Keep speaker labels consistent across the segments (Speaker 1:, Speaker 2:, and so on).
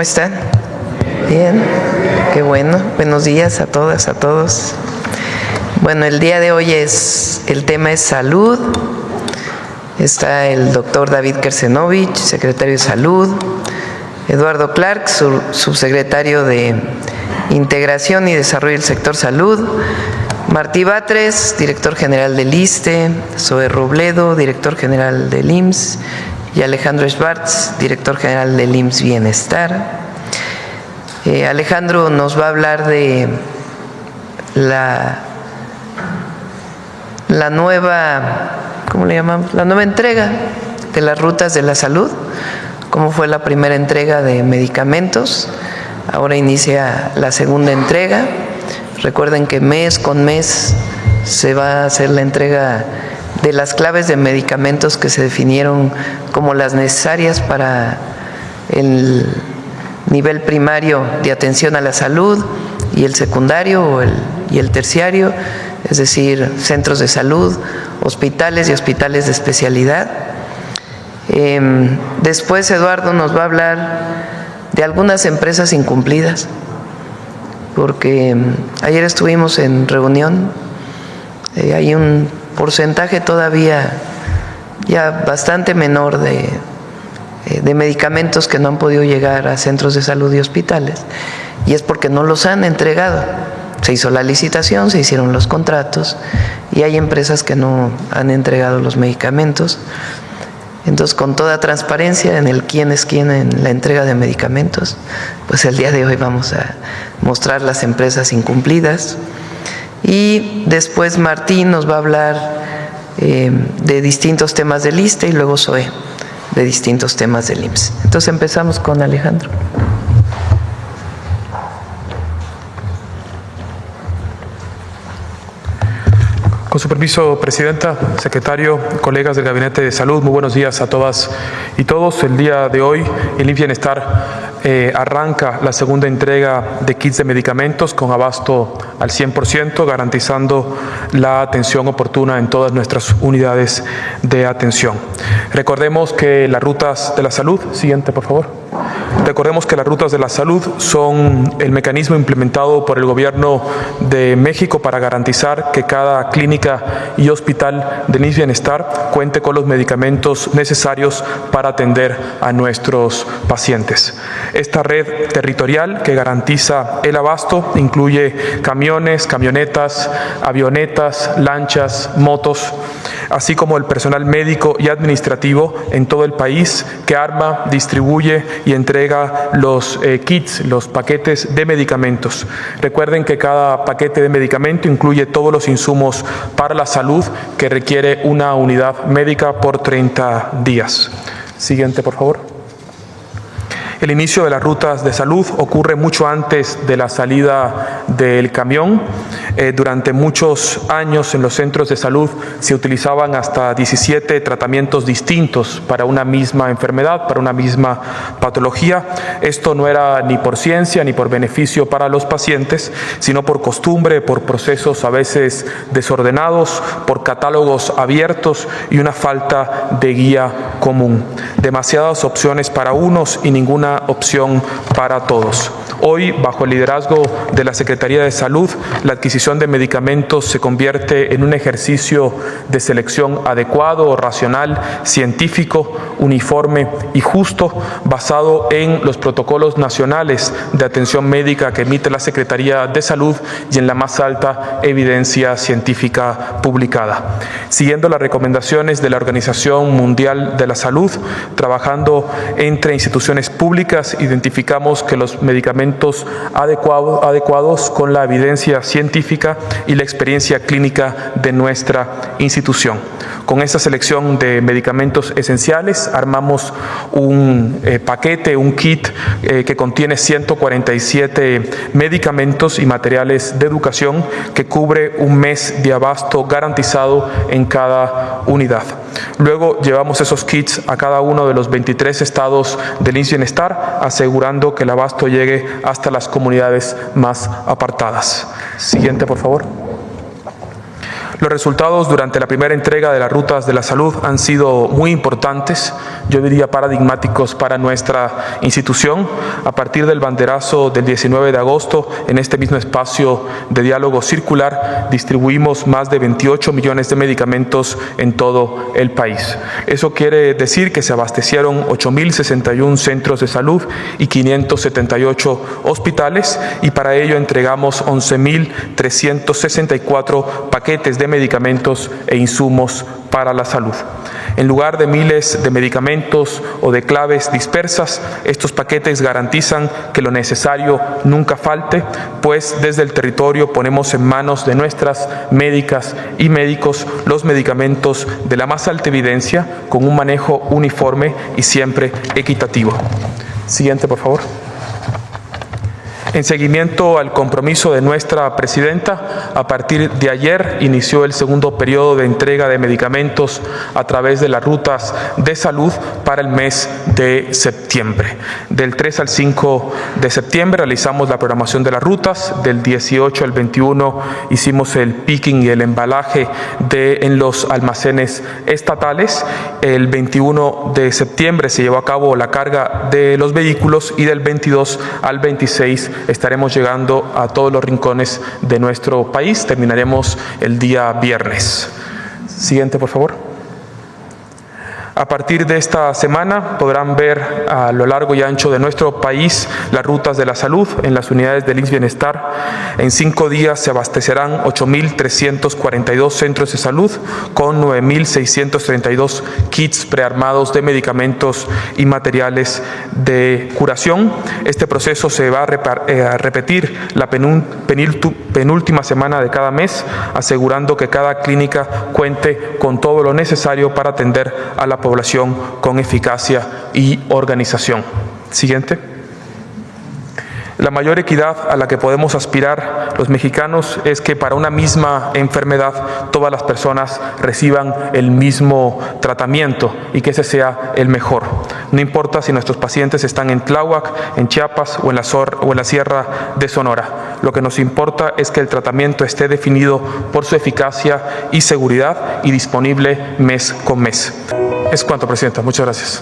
Speaker 1: ¿Cómo están? Bien, qué bueno. Buenos días a todas, a todos. Bueno, el día de hoy el tema es salud. Está el doctor David Kersenovich, secretario de Salud, Eduardo Clark, subsecretario de Integración y Desarrollo del Sector Salud, Martí Batres, director general del ISSSTE, Zoe Robledo, director general del IMSS, y Alejandro Schwartz, director general del IMSS Bienestar. Alejandro nos va a hablar de la nueva, ¿cómo le llamamos? La nueva entrega de las rutas de la salud, cómo fue la primera entrega de medicamentos, ahora inicia la segunda entrega. Recuerden que mes con mes se va a hacer la entrega de las claves de medicamentos que se definieron como las necesarias para el nivel primario de atención a la salud y el secundario y el terciario, es decir, centros de salud, hospitales y hospitales de especialidad. Después Eduardo nos va a hablar de algunas empresas incumplidas, porque ayer estuvimos en reunión, hay un porcentaje todavía ya bastante menor de medicamentos que no han podido llegar a centros de salud y hospitales, y es porque no los han entregado. Se hizo la licitación, se hicieron los contratos y hay empresas que no han entregado los medicamentos. Entonces, con toda transparencia en el quién es quién en la entrega de medicamentos, pues el día de hoy vamos a mostrar las empresas incumplidas. Y después Martín nos va a hablar de distintos temas del ISSSTE y luego Zoe de distintos temas del IMSS. Entonces empezamos con Alejandro.
Speaker 2: Con su permiso, Presidenta, Secretario, colegas del Gabinete de Salud, muy buenos días a todas y todos. El día de hoy, el IMSS Bienestar arranca la segunda entrega de kits de medicamentos con abasto al 100%, garantizando la atención oportuna en todas nuestras unidades de atención. Recordemos que las rutas de la salud, siguiente por favor. Recordemos que las rutas de la salud son el mecanismo implementado por el Gobierno de México para garantizar que cada clínica y hospital del IMSS Bienestar cuente con los medicamentos necesarios para atender a nuestros pacientes. Esta red territorial que garantiza el abasto incluye camiones, camionetas, avionetas, lanchas, motos, así como el personal médico y administrativo en todo el país que arma, distribuye y entrega los kits, los paquetes de medicamentos. Recuerden que cada paquete de medicamento incluye todos los insumos para la salud que requiere una unidad médica por 30 días. Siguiente, por favor. El inicio de las rutas de salud ocurre mucho antes de la salida del camión. Durante muchos años en los centros de salud se utilizaban hasta 17 tratamientos distintos para una misma enfermedad, para una misma patología. Esto no era ni por ciencia ni por beneficio para los pacientes, sino por costumbre, por procesos a veces desordenados, por catálogos abiertos y una falta de guía común. Demasiadas opciones para unos y ninguna opción para todos. Hoy, bajo el liderazgo de la Secretaría de Salud, la adquisición de medicamentos se convierte en un ejercicio de selección adecuado, racional, científico, uniforme y justo, basado en los protocolos nacionales de atención médica que emite la Secretaría de Salud y en la más alta evidencia científica publicada. Siguiendo las recomendaciones de la Organización Mundial de la Salud, trabajando entre instituciones públicas, identificamos que los medicamentos adecuados con la evidencia científica y la experiencia clínica de nuestra institución. Con esta selección de medicamentos esenciales armamos un paquete, un kit que contiene 147 medicamentos y materiales de educación que cubre un mes de abasto garantizado en cada unidad. Luego llevamos esos kits a cada uno de los 23 estados del IMSS Bienestar, asegurando que el abasto llegue hasta las comunidades más apartadas. Siguiente, por favor. Los resultados durante la primera entrega de las rutas de la salud han sido muy importantes, yo diría paradigmáticos para nuestra institución. A partir del banderazo del 19 de agosto, en este mismo espacio de diálogo circular, distribuimos más de 28 millones de medicamentos en todo el país. Eso quiere decir que se abastecieron 8.061 centros de salud y 578 hospitales, y para ello entregamos 11.364 paquetes de medicamentos e insumos para la salud. En lugar de miles de medicamentos o de claves dispersas, estos paquetes garantizan que lo necesario nunca falte, pues desde el territorio ponemos en manos de nuestras médicas y médicos los medicamentos de la más alta evidencia, con un manejo uniforme y siempre equitativo. Siguiente, por favor. En seguimiento al compromiso de nuestra presidenta, a partir de ayer inició el segundo periodo de entrega de medicamentos a través de las rutas de salud para el mes de septiembre. Del 3 al 5 de septiembre realizamos la programación de las rutas, del 18 al 21 hicimos el picking y el embalaje en los almacenes estatales. El 21 de septiembre se llevó a cabo la carga de los vehículos y del 22 al 26 estaremos llegando a todos los rincones de nuestro país. Terminaremos el día viernes. Siguiente, por favor. A partir de esta semana podrán ver a lo largo y ancho de nuestro país las rutas de la salud en las unidades del IMSS Bienestar. En 5 días se abastecerán 8.342 centros de salud con 9.632 kits prearmados de medicamentos y materiales de curación. Este proceso se va a repetir la penúltima semana de cada mes, asegurando que cada clínica cuente con todo lo necesario para atender a la población con eficacia y organización. Siguiente. La mayor equidad a la que podemos aspirar los mexicanos es que para una misma enfermedad todas las personas reciban el mismo tratamiento y que ese sea el mejor. No importa si nuestros pacientes están en Tláhuac, en Chiapas o en la Sierra de Sonora. Lo que nos importa es que el tratamiento esté definido por su eficacia y seguridad y disponible mes con mes. Es cuanto, Presidenta. Muchas gracias.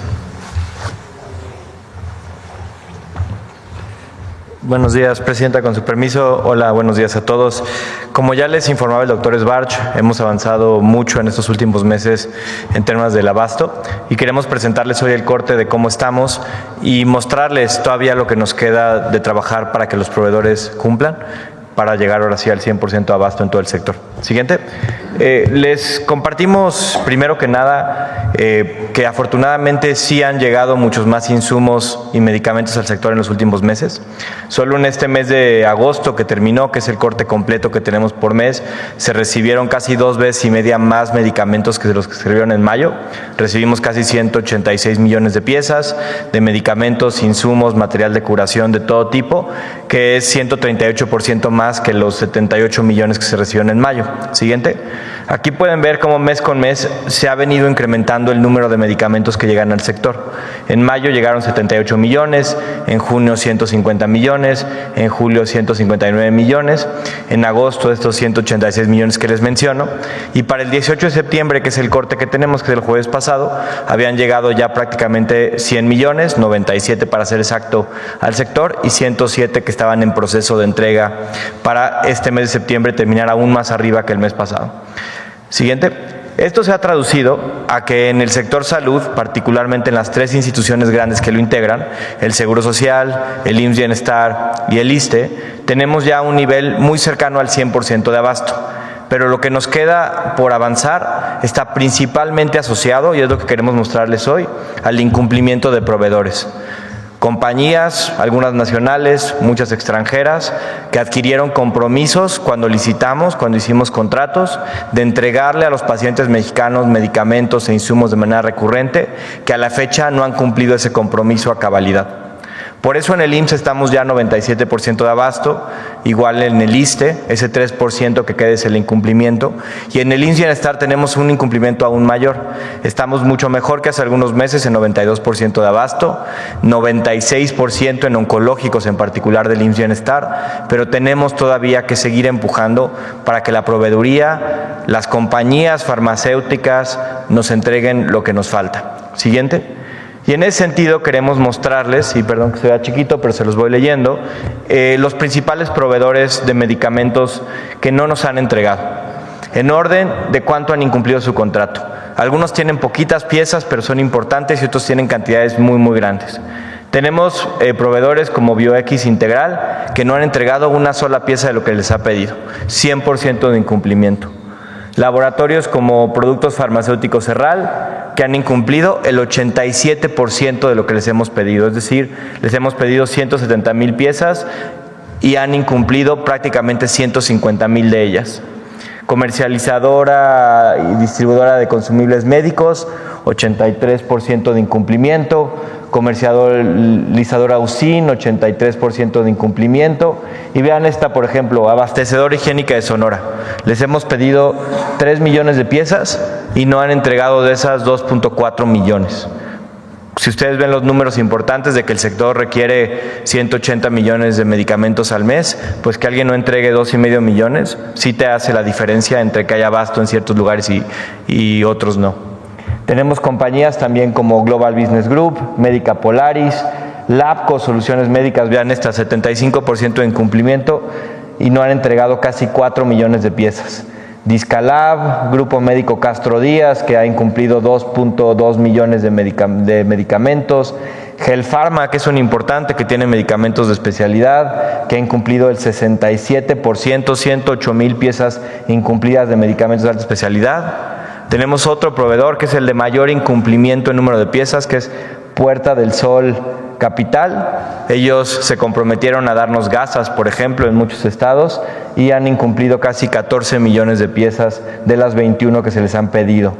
Speaker 3: Buenos días, Presidenta, con su permiso. Hola, buenos días a todos. Como ya les informaba el doctor Sbarch, hemos avanzado mucho en estos últimos meses en temas del abasto y queremos presentarles hoy el corte de cómo estamos y mostrarles todavía lo que nos queda de trabajar para que los proveedores cumplan, para llegar ahora sí al 100% de abasto en todo el sector. Siguiente. Les compartimos primero que nada que afortunadamente sí han llegado muchos más insumos y medicamentos al sector en los últimos meses. Solo en este mes de agosto que terminó, que es el corte completo que tenemos por mes, se recibieron casi 2 veces y media más medicamentos que los que se recibieron en mayo. Recibimos casi 186 millones de piezas de medicamentos, insumos, material de curación de todo tipo, que es 138% más que los 78 millones que se recibieron en mayo. Siguiente. Aquí pueden ver cómo mes con mes se ha venido incrementando el número de medicamentos que llegan al sector. En mayo llegaron 78 millones, en junio 150 millones, en julio 159 millones, en agosto estos 186 millones que les menciono, y para el 18 de septiembre, que es el corte que tenemos, que es el jueves pasado, habían llegado ya prácticamente 100 millones, 97 para ser exacto, al sector, y 107 que estaban en proceso de entrega para este mes de septiembre terminar aún más arriba que el mes pasado. Siguiente. Esto se ha traducido a que en el sector salud, particularmente en las 3 instituciones grandes que lo integran, el Seguro Social, el IMSS Bienestar y el ISSSTE, tenemos ya un nivel muy cercano al 100% de abasto. Pero lo que nos queda por avanzar está principalmente asociado, y es lo que queremos mostrarles hoy, al incumplimiento de proveedores. Compañías, algunas nacionales, muchas extranjeras, que adquirieron compromisos cuando licitamos, cuando hicimos contratos, de entregarle a los pacientes mexicanos medicamentos e insumos de manera recurrente, que a la fecha no han cumplido ese compromiso a cabalidad. Por eso en el IMSS estamos ya 97% de abasto, igual en el ISSSTE, ese 3% que queda es el incumplimiento, y en el IMSS Bienestar tenemos un incumplimiento aún mayor. Estamos mucho mejor que hace algunos meses en 92% de abasto, 96% en oncológicos en particular del IMSS Bienestar, pero tenemos todavía que seguir empujando para que la proveeduría, las compañías farmacéuticas nos entreguen lo que nos falta. Siguiente. Y en ese sentido queremos mostrarles, y perdón que se vea chiquito, pero se los voy leyendo, los principales proveedores de medicamentos que no nos han entregado, en orden de cuánto han incumplido su contrato. Algunos tienen poquitas piezas, pero son importantes, y otros tienen cantidades muy grandes. Tenemos proveedores como BioX Integral, que no han entregado una sola pieza de lo que les ha pedido, 100% de incumplimiento. Laboratorios como Productos Farmacéuticos Serral, que han incumplido el 87% de lo que les hemos pedido, es decir, les hemos pedido 170,000 piezas y han incumplido prácticamente 150,000 de ellas. Comercializadora y distribuidora de consumibles médicos, 83% de incumplimiento. Comercializadora USIN, 83% de incumplimiento. Y vean esta, por ejemplo, Abastecedora Higiénica de Sonora. Les hemos pedido 3 millones de piezas y no han entregado de esas 2.4 millones. Si ustedes ven los números importantes de que el sector requiere 180 millones de medicamentos al mes, pues que alguien no entregue 2,5 millones, sí te hace la diferencia entre que haya abasto en ciertos lugares y otros no. Tenemos compañías también como Global Business Group, Médica Polaris, Labco, Soluciones Médicas, vean esta, 75% de incumplimiento y no han entregado casi 4 millones de piezas. Discalab, Grupo Médico Castro Díaz, que ha incumplido 2.2 millones de medicamentos. Gelpharma, que es un importante, que tiene medicamentos de especialidad, que ha incumplido el 67%, 108,000 piezas incumplidas de medicamentos de alta especialidad. Tenemos otro proveedor que es el de mayor incumplimiento en número de piezas, que es Puerta del Sol Capital. Ellos se comprometieron a darnos gasas, por ejemplo, en muchos estados y han incumplido casi 14 millones de piezas de las 21 que se les han pedido.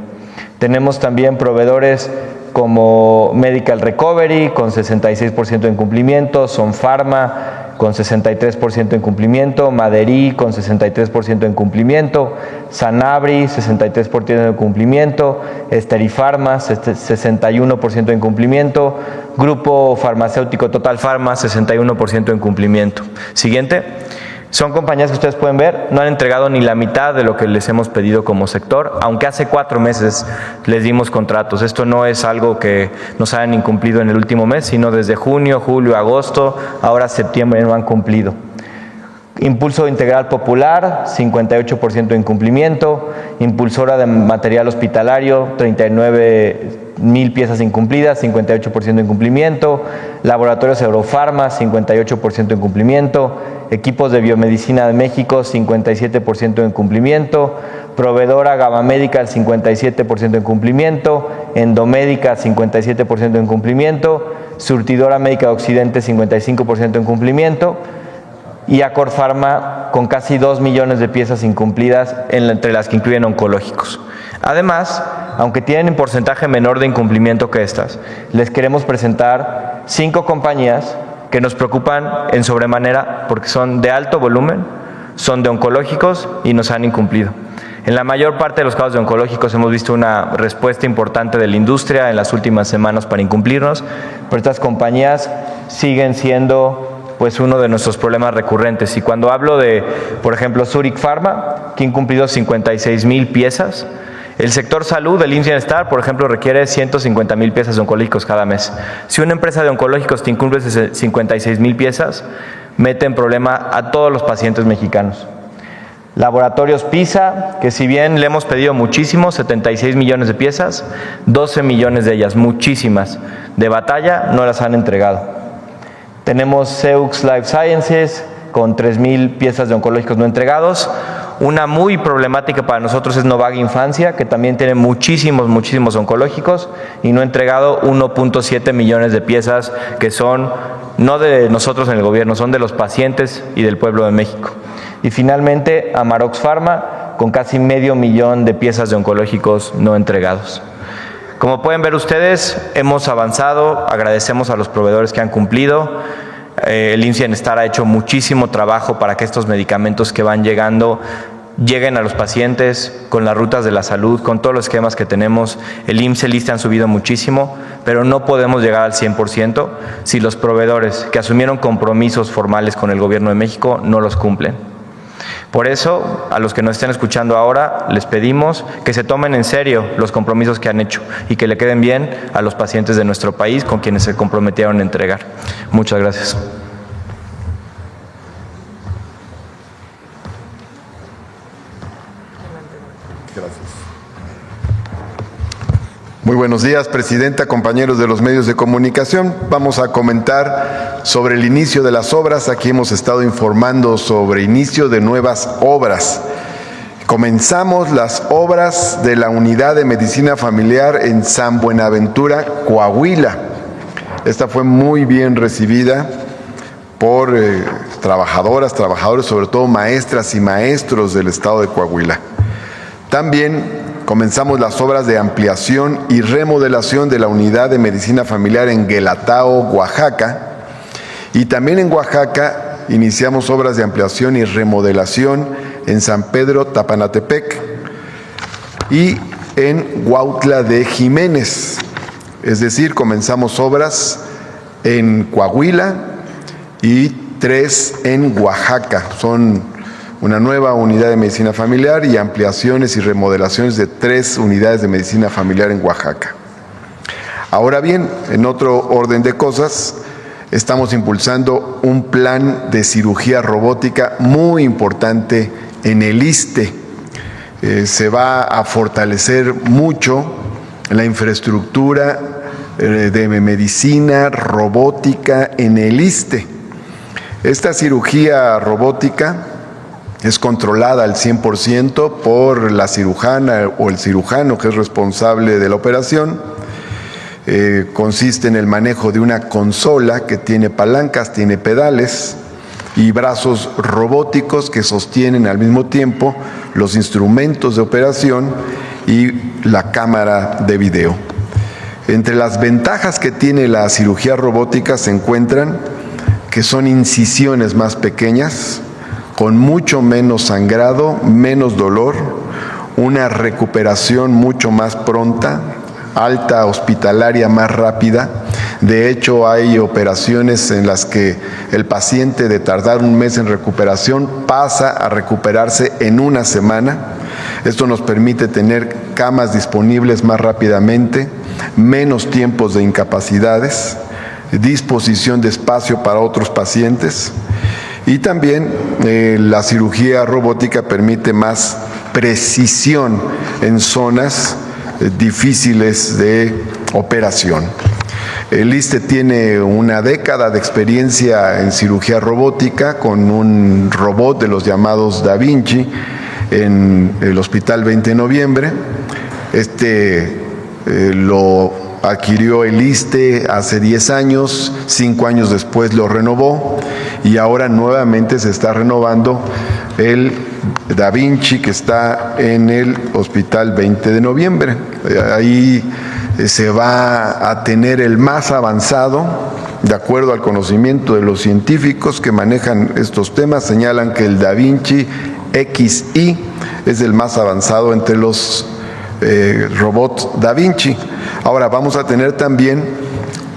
Speaker 3: Tenemos también proveedores como Medical Recovery con 66% de incumplimiento, Son Pharma con 63% de incumplimiento, Maderí con 63% de incumplimiento, Sanabri 63% de incumplimiento, Esterifarma 61% de incumplimiento, Grupo Farmacéutico Total Pharma 61% de incumplimiento. Siguiente. Son compañías que ustedes pueden ver, no han entregado ni la mitad de lo que les hemos pedido como sector, aunque hace 4 meses les dimos contratos. Esto no es algo que nos hayan incumplido en el último mes, sino desde junio, julio, agosto, ahora septiembre no han cumplido. Impulso Integral Popular, 58% de incumplimiento. Impulsora de Material Hospitalario, 39,000 piezas incumplidas, 58% de incumplimiento. Laboratorios Eurofarma, 58% de incumplimiento. Equipos de Biomedicina de México, 57% de incumplimiento. Proveedora Gama Medical, 57% de incumplimiento. Endomédica, 57% de incumplimiento. Surtidora Médica de Occidente, 55% de incumplimiento. Y Acor Pharma con casi 2 millones de piezas incumplidas, entre las que incluyen oncológicos. Además, aunque tienen un porcentaje menor de incumplimiento que estas, les queremos presentar 5 compañías que nos preocupan en sobremanera porque son de alto volumen, son de oncológicos y nos han incumplido. En la mayor parte de los casos de oncológicos hemos visto una respuesta importante de la industria en las últimas semanas para incumplirnos, pero estas compañías siguen siendo pues uno de nuestros problemas recurrentes. Y cuando hablo de, por ejemplo, Zurich Pharma, que ha incumplido 56,000 piezas, el sector salud del IMSS Bienestar, por ejemplo, requiere 150,000 piezas de oncológicos cada mes. Si una empresa de oncológicos te incumple 56,000 piezas, mete en problema a todos los pacientes mexicanos. Laboratorios PISA, que si bien le hemos pedido muchísimo, 76 millones de piezas, 12 millones de ellas, muchísimas, de batalla, no las han entregado. Tenemos Seux Life Sciences con 3,000 piezas de oncológicos no entregados. Una muy problemática para nosotros es Novag Infancia, que también tiene muchísimos oncológicos y no ha entregado 1.7 millones de piezas que son no de nosotros en el gobierno, son de los pacientes y del pueblo de México. Y finalmente Amarox Pharma con casi 500,000 de piezas de oncológicos no entregados. Como pueden ver ustedes, hemos avanzado, agradecemos a los proveedores que han cumplido. El IMSS Bienestar ha hecho muchísimo trabajo para que estos medicamentos que van llegando lleguen a los pacientes con las rutas de la salud, con todos los esquemas que tenemos. El IMSS y el ISSSTE han subido muchísimo, pero no podemos llegar al 100% si los proveedores que asumieron compromisos formales con el Gobierno de México no los cumplen. Por eso, a los que nos estén escuchando ahora, les pedimos que se tomen en serio los compromisos que han hecho y que le queden bien a los pacientes de nuestro país con quienes se comprometieron a entregar. Muchas gracias.
Speaker 4: Gracias. Muy buenos días, Presidenta, compañeros de los medios de comunicación. Vamos a comentar sobre el inicio de las obras. Aquí hemos estado informando sobre inicio de nuevas obras. Comenzamos las obras de la Unidad de Medicina Familiar en San Buenaventura, Coahuila. Esta fue muy bien recibida por trabajadoras, trabajadores, sobre todo maestras y maestros del estado de Coahuila. También comenzamos las obras de ampliación y remodelación de la Unidad de Medicina Familiar en Guelatao, Oaxaca. Y también en Oaxaca iniciamos obras de ampliación y remodelación en San Pedro, Tapanatepec y en Huautla de Jiménez. Es decir, comenzamos obras en Coahuila y 3 en Oaxaca. Son una nueva unidad de medicina familiar y ampliaciones y remodelaciones de 3 unidades de medicina familiar en Oaxaca. Ahora bien, en otro orden de cosas, estamos impulsando un plan de cirugía robótica muy importante en el ISSSTE. Se va a fortalecer mucho la infraestructura de medicina robótica en el ISSSTE. Esta cirugía robótica es controlada al 100% por la cirujana o el cirujano que es responsable de la operación. Consiste en el manejo de una consola que tiene palancas, tiene pedales y brazos robóticos que sostienen al mismo tiempo los instrumentos de operación y la cámara de video. Entre las ventajas que tiene la cirugía robótica se encuentran que son incisiones más pequeñas, con mucho menos sangrado, menos dolor, una recuperación mucho más pronta, alta hospitalaria más rápida. De hecho, hay operaciones en las que el paciente de tardar un mes en recuperación pasa a recuperarse en una semana. Esto nos permite tener camas disponibles más rápidamente, menos tiempos de incapacidades, disposición de espacio para otros pacientes. Y también la cirugía robótica permite más precisión en zonas difíciles de operación. El ISSSTE tiene una década de experiencia en cirugía robótica con un robot de los llamados Da Vinci en el Hospital 20 de Noviembre. Lo adquirió el ISSSTE hace 10 años, 5 años después lo renovó y ahora nuevamente se está renovando el Da Vinci que está en el Hospital 20 de Noviembre. Ahí se va a tener el más avanzado, de acuerdo al conocimiento de los científicos que manejan estos temas, señalan que el Da Vinci XI es el más avanzado entre los robots Da Vinci. Ahora vamos a tener también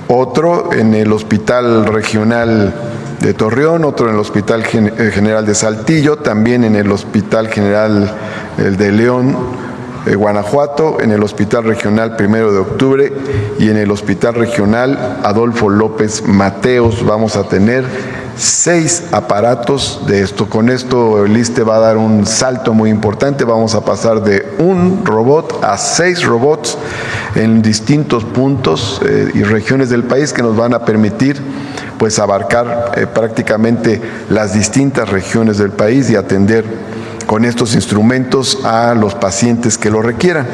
Speaker 4: otro en el Hospital Regional de Torreón, otro en el Hospital General de Saltillo, también en el Hospital General de León, Guanajuato, en el Hospital Regional 1 de Octubre y en el Hospital Regional Adolfo López Mateos. Vamos a tener 6 aparatos de esto. Con esto el ISSSTE va a dar un salto muy importante. Vamos a pasar de un robot a 6 robots en distintos puntos y regiones del país que nos van a permitir pues abarcar prácticamente las distintas regiones del país y atender con estos instrumentos a los pacientes que lo requieran.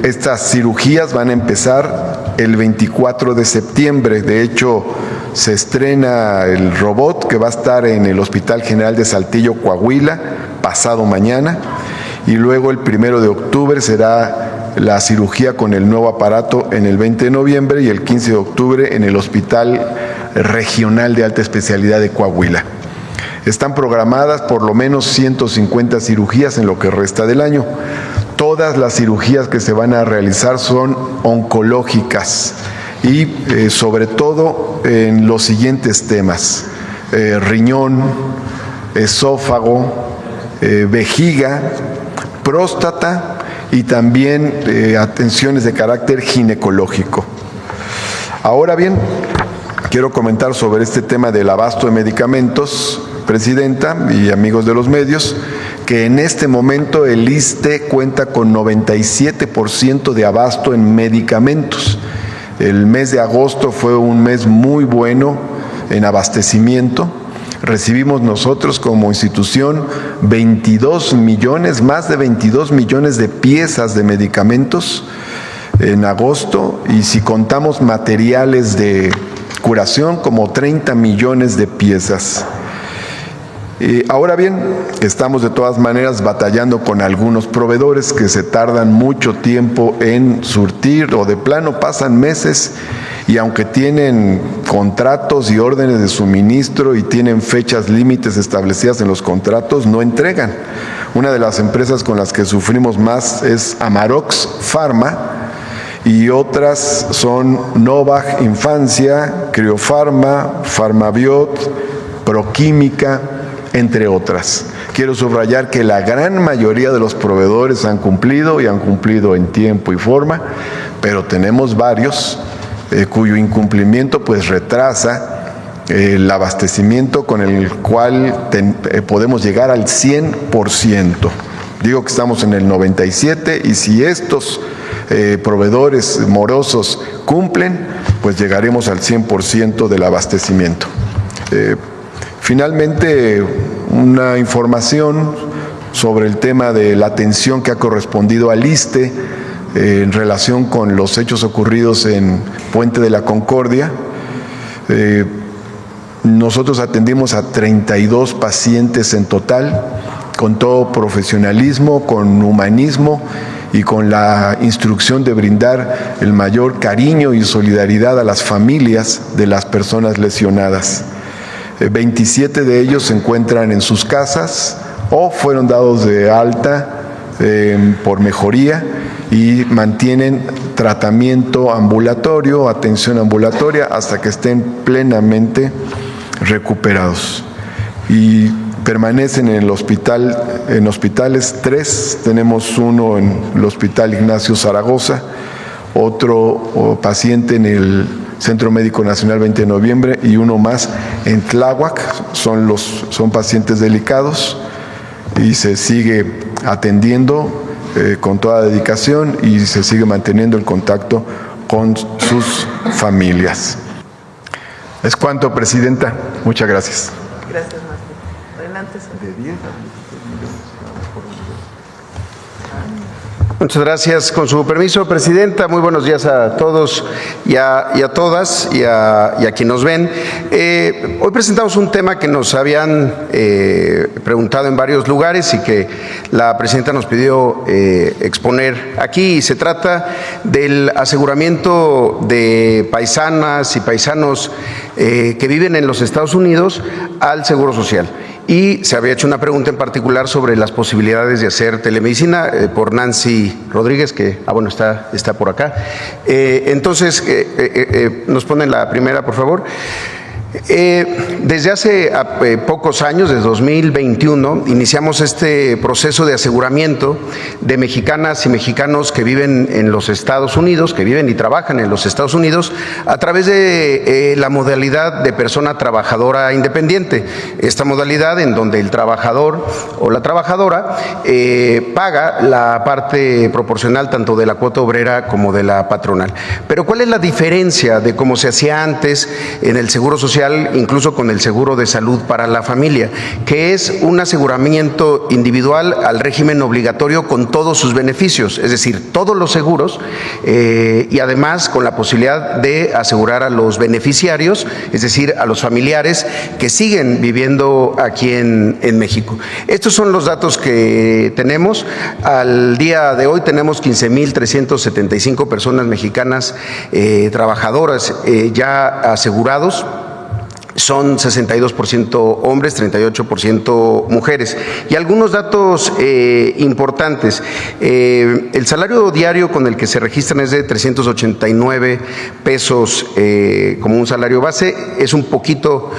Speaker 4: Estas cirugías van a empezar el 24 de septiembre. De hecho, se estrena el robot que va a estar en el Hospital General de Saltillo, Coahuila, pasado mañana. Y luego el 1 de octubre será la cirugía con el nuevo aparato en el 20 de noviembre y el 15 de octubre en el Hospital Regional de Alta Especialidad de Coahuila. Están programadas por lo menos 150 cirugías en lo que resta del año. Todas las cirugías que se van a realizar son oncológicas y sobre todo en los siguientes temas: riñón, esófago, vejiga, próstata y también atenciones de carácter ginecológico. Ahora bien, quiero comentar sobre este tema del abasto de medicamentos, Presidenta y amigos de los medios, que en este momento el ISSSTE cuenta con 97% de abasto en medicamentos. El mes de agosto fue un mes muy bueno en abastecimiento. Recibimos nosotros como institución 22 millones, más de 22 millones de piezas de medicamentos en agosto, y si contamos materiales de curación, como 30 millones de piezas. Ahora bien, estamos de todas maneras batallando con algunos proveedores que se tardan mucho tiempo en surtir, o de plano pasan meses y aunque tienen contratos y órdenes de suministro y tienen fechas límites establecidas en los contratos, no entregan. Una de las empresas con las que sufrimos más es Amarox Pharma, y otras son Novag Infancia, Criofarma, Farmabiot, Proquímica, entre otras. Quiero subrayar que la gran mayoría de los proveedores han cumplido y han cumplido en tiempo y forma, pero tenemos varios cuyo incumplimiento pues retrasa el abastecimiento con el cual podemos llegar al 100%. Digo que estamos en el 97%, y si estos proveedores morosos cumplen, pues llegaremos al 100% del abastecimiento. Finalmente, una información sobre el tema de la atención que ha correspondido al ISSSTE en relación con los hechos ocurridos en Puente de la Concordia. Nosotros atendimos a 32 pacientes en total, con todo profesionalismo, con humanismo y con la instrucción de brindar el mayor cariño y solidaridad a las familias de las personas lesionadas. 27 de ellos se encuentran en sus casas o fueron dados de alta por mejoría y mantienen tratamiento ambulatorio, atención ambulatoria, hasta que estén plenamente recuperados. Y permanecen en el hospital, en hospitales 3, tenemos uno en el Hospital Ignacio Zaragoza, otro paciente en el Centro Médico Nacional 20 de noviembre y uno más en Tláhuac. Son pacientes delicados y se sigue atendiendo con toda dedicación y se sigue manteniendo el contacto con sus familias. Es cuanto, Presidenta. Muchas gracias.
Speaker 1: Gracias, Martín. Adelante, señor.
Speaker 5: Muchas gracias. Con su permiso, Presidenta, muy buenos días a todos y a todas y a quienes nos ven. Hoy presentamos un tema que nos habían preguntado en varios lugares y que la Presidenta nos pidió exponer aquí, y se trata del aseguramiento de paisanas y paisanos que viven en los Estados Unidos al Seguro Social. Y se había hecho una pregunta en particular sobre las posibilidades de hacer telemedicina por Nancy Rodríguez, que bueno, está por acá. Entonces, nos ponen la primera, por favor. Desde hace pocos años, desde 2021, iniciamos este proceso de aseguramiento de mexicanas y mexicanos que viven en los Estados Unidos, que viven y trabajan en los Estados Unidos, a través de la modalidad de persona trabajadora independiente. Esta modalidad en donde el trabajador o la trabajadora paga la parte proporcional tanto de la cuota obrera como de la patronal. Pero ¿cuál es la diferencia de cómo se hacía antes en el Seguro Social social, incluso con el seguro de salud para la familia, que es un aseguramiento individual al régimen obligatorio con todos sus beneficios, es decir, todos los seguros y además con la posibilidad de asegurar a los beneficiarios, es decir, a los familiares que siguen viviendo aquí en México. Estos son los datos que tenemos. Al día de hoy tenemos 15,375 personas mexicanas trabajadoras ya asegurados. Son 62% hombres, 38% mujeres. Y algunos datos importantes. El salario diario con el que se registran es de 389 pesos como un salario base. Es un poquito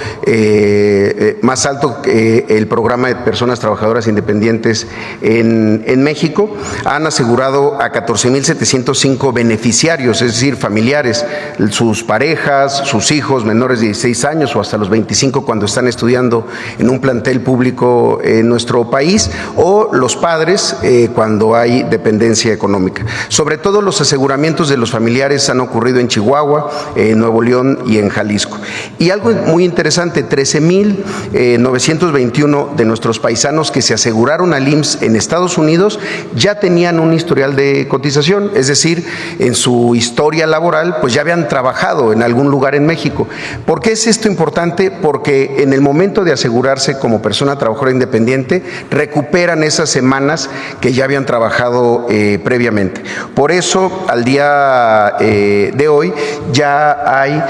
Speaker 5: más alto que el programa de personas trabajadoras independientes en México. Han asegurado a 14,705 beneficiarios, es decir, familiares, sus parejas, sus hijos menores de 16 años o hasta los 25 cuando están estudiando en un plantel público en nuestro país, o los padres cuando hay dependencia económica. Sobre todo los aseguramientos de los familiares han ocurrido en Chihuahua, en Nuevo León y en Jalisco. Y algo muy interesante, 13,921 de nuestros paisanos que se aseguraron al IMSS en Estados Unidos ya tenían un historial de cotización, es decir, en su historia laboral pues ya habían trabajado en algún lugar en México. ¿Por qué es esto importante? Porque en el momento de asegurarse como persona trabajadora independiente, recuperan esas semanas que ya habían trabajado previamente. Por eso, al día de hoy, ya hay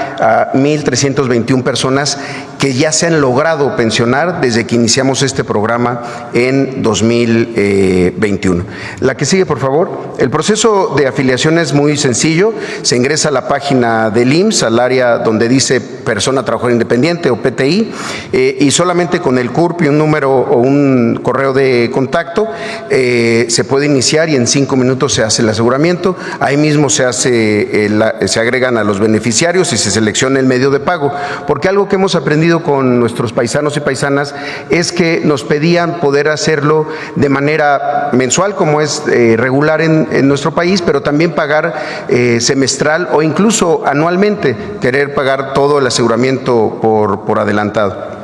Speaker 5: 1,321 personas que ya se han logrado pensionar desde que iniciamos este programa en 2021. La que sigue, por favor. El proceso de afiliación es muy sencillo. Se ingresa a la página del IMSS, al área donde dice persona trabajadora independiente o PTI, y solamente con el CURP y un número o un correo de contacto se puede iniciar y en 5 minutos se hace el aseguramiento. Ahí mismo se agregan a los beneficiarios y se selecciona el medio de pago. Porque algo que hemos aprendido con nuestros paisanos y paisanas es que nos pedían poder hacerlo de manera mensual, como es regular en nuestro país, pero también pagar semestral o incluso anualmente, querer pagar todo el aseguramiento por adelantado.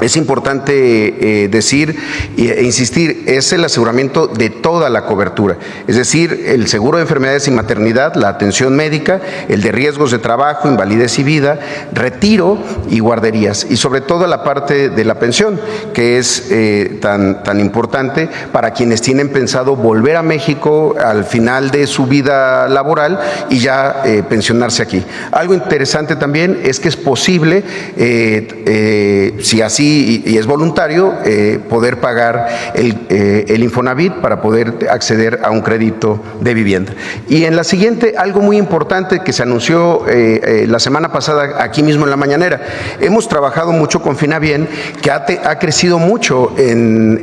Speaker 5: Es importante decir e insistir, es el aseguramiento de toda la cobertura, es decir, el seguro de enfermedades y maternidad, la atención médica, el de riesgos de trabajo, invalidez y vida, retiro y guarderías, y sobre todo la parte de la pensión, que es tan importante para quienes tienen pensado volver a México al final de su vida laboral y ya pensionarse aquí. Algo interesante también es que es posible, si así y es voluntario, poder pagar el Infonavit para poder acceder a un crédito de vivienda. Y en la siguiente, algo muy importante que se anunció la semana pasada aquí mismo en la mañanera. Hemos trabajado mucho con Finabien, que ha crecido mucho en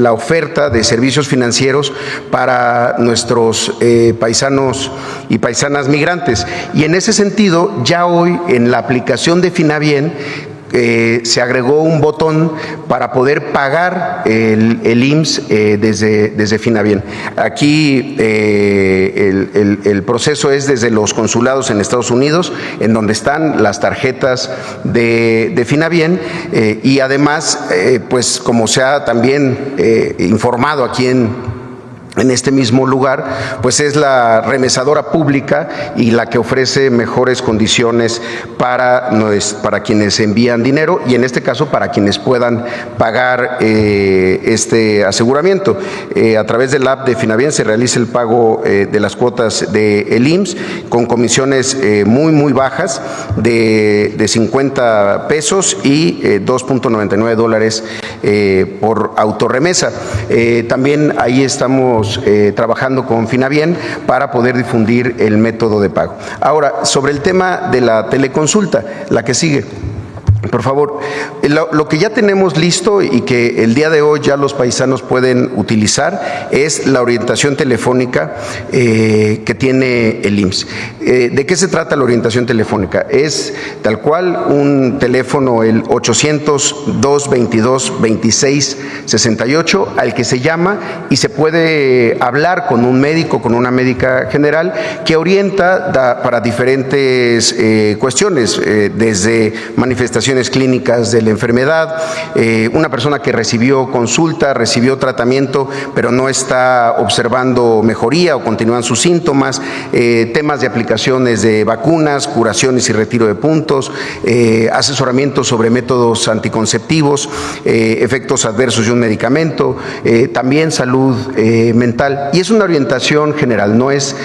Speaker 5: la oferta de servicios financieros para nuestros paisanos y paisanas migrantes. Y en ese sentido, ya hoy en la aplicación de Finabien, se agregó un botón para poder pagar el IMSS desde Finabien. Aquí el proceso es desde los consulados en Estados Unidos, en donde están las tarjetas de Finabien, y además, pues como se ha también informado aquí en este mismo lugar, pues es la remesadora pública y la que ofrece mejores condiciones para quienes envían dinero y en este caso para quienes puedan pagar este aseguramiento. A través del app de Finabien se realiza el pago de las cuotas del IMSS con comisiones muy bajas de 50 pesos y $2.99 por autorremesa. También ahí estamos trabajando con Finabien para poder difundir el método de pago. Ahora, sobre el tema de la teleconsulta, la que sigue. Por favor, lo que ya tenemos listo y que el día de hoy ya los paisanos pueden utilizar es la orientación telefónica que tiene el IMSS. ¿De qué se trata la orientación telefónica? Es tal cual un teléfono, el 800-222-2668, al que se llama y se puede hablar con un médico, con una médica general, que orienta para diferentes cuestiones, desde manifestaciones clínicas de la enfermedad, una persona que recibió consulta, recibió tratamiento, pero no está observando mejoría o continúan sus síntomas, temas de aplicaciones de vacunas, curaciones y retiro de puntos, asesoramiento sobre métodos anticonceptivos, efectos adversos de un medicamento, también salud mental. Y es una orientación general, no es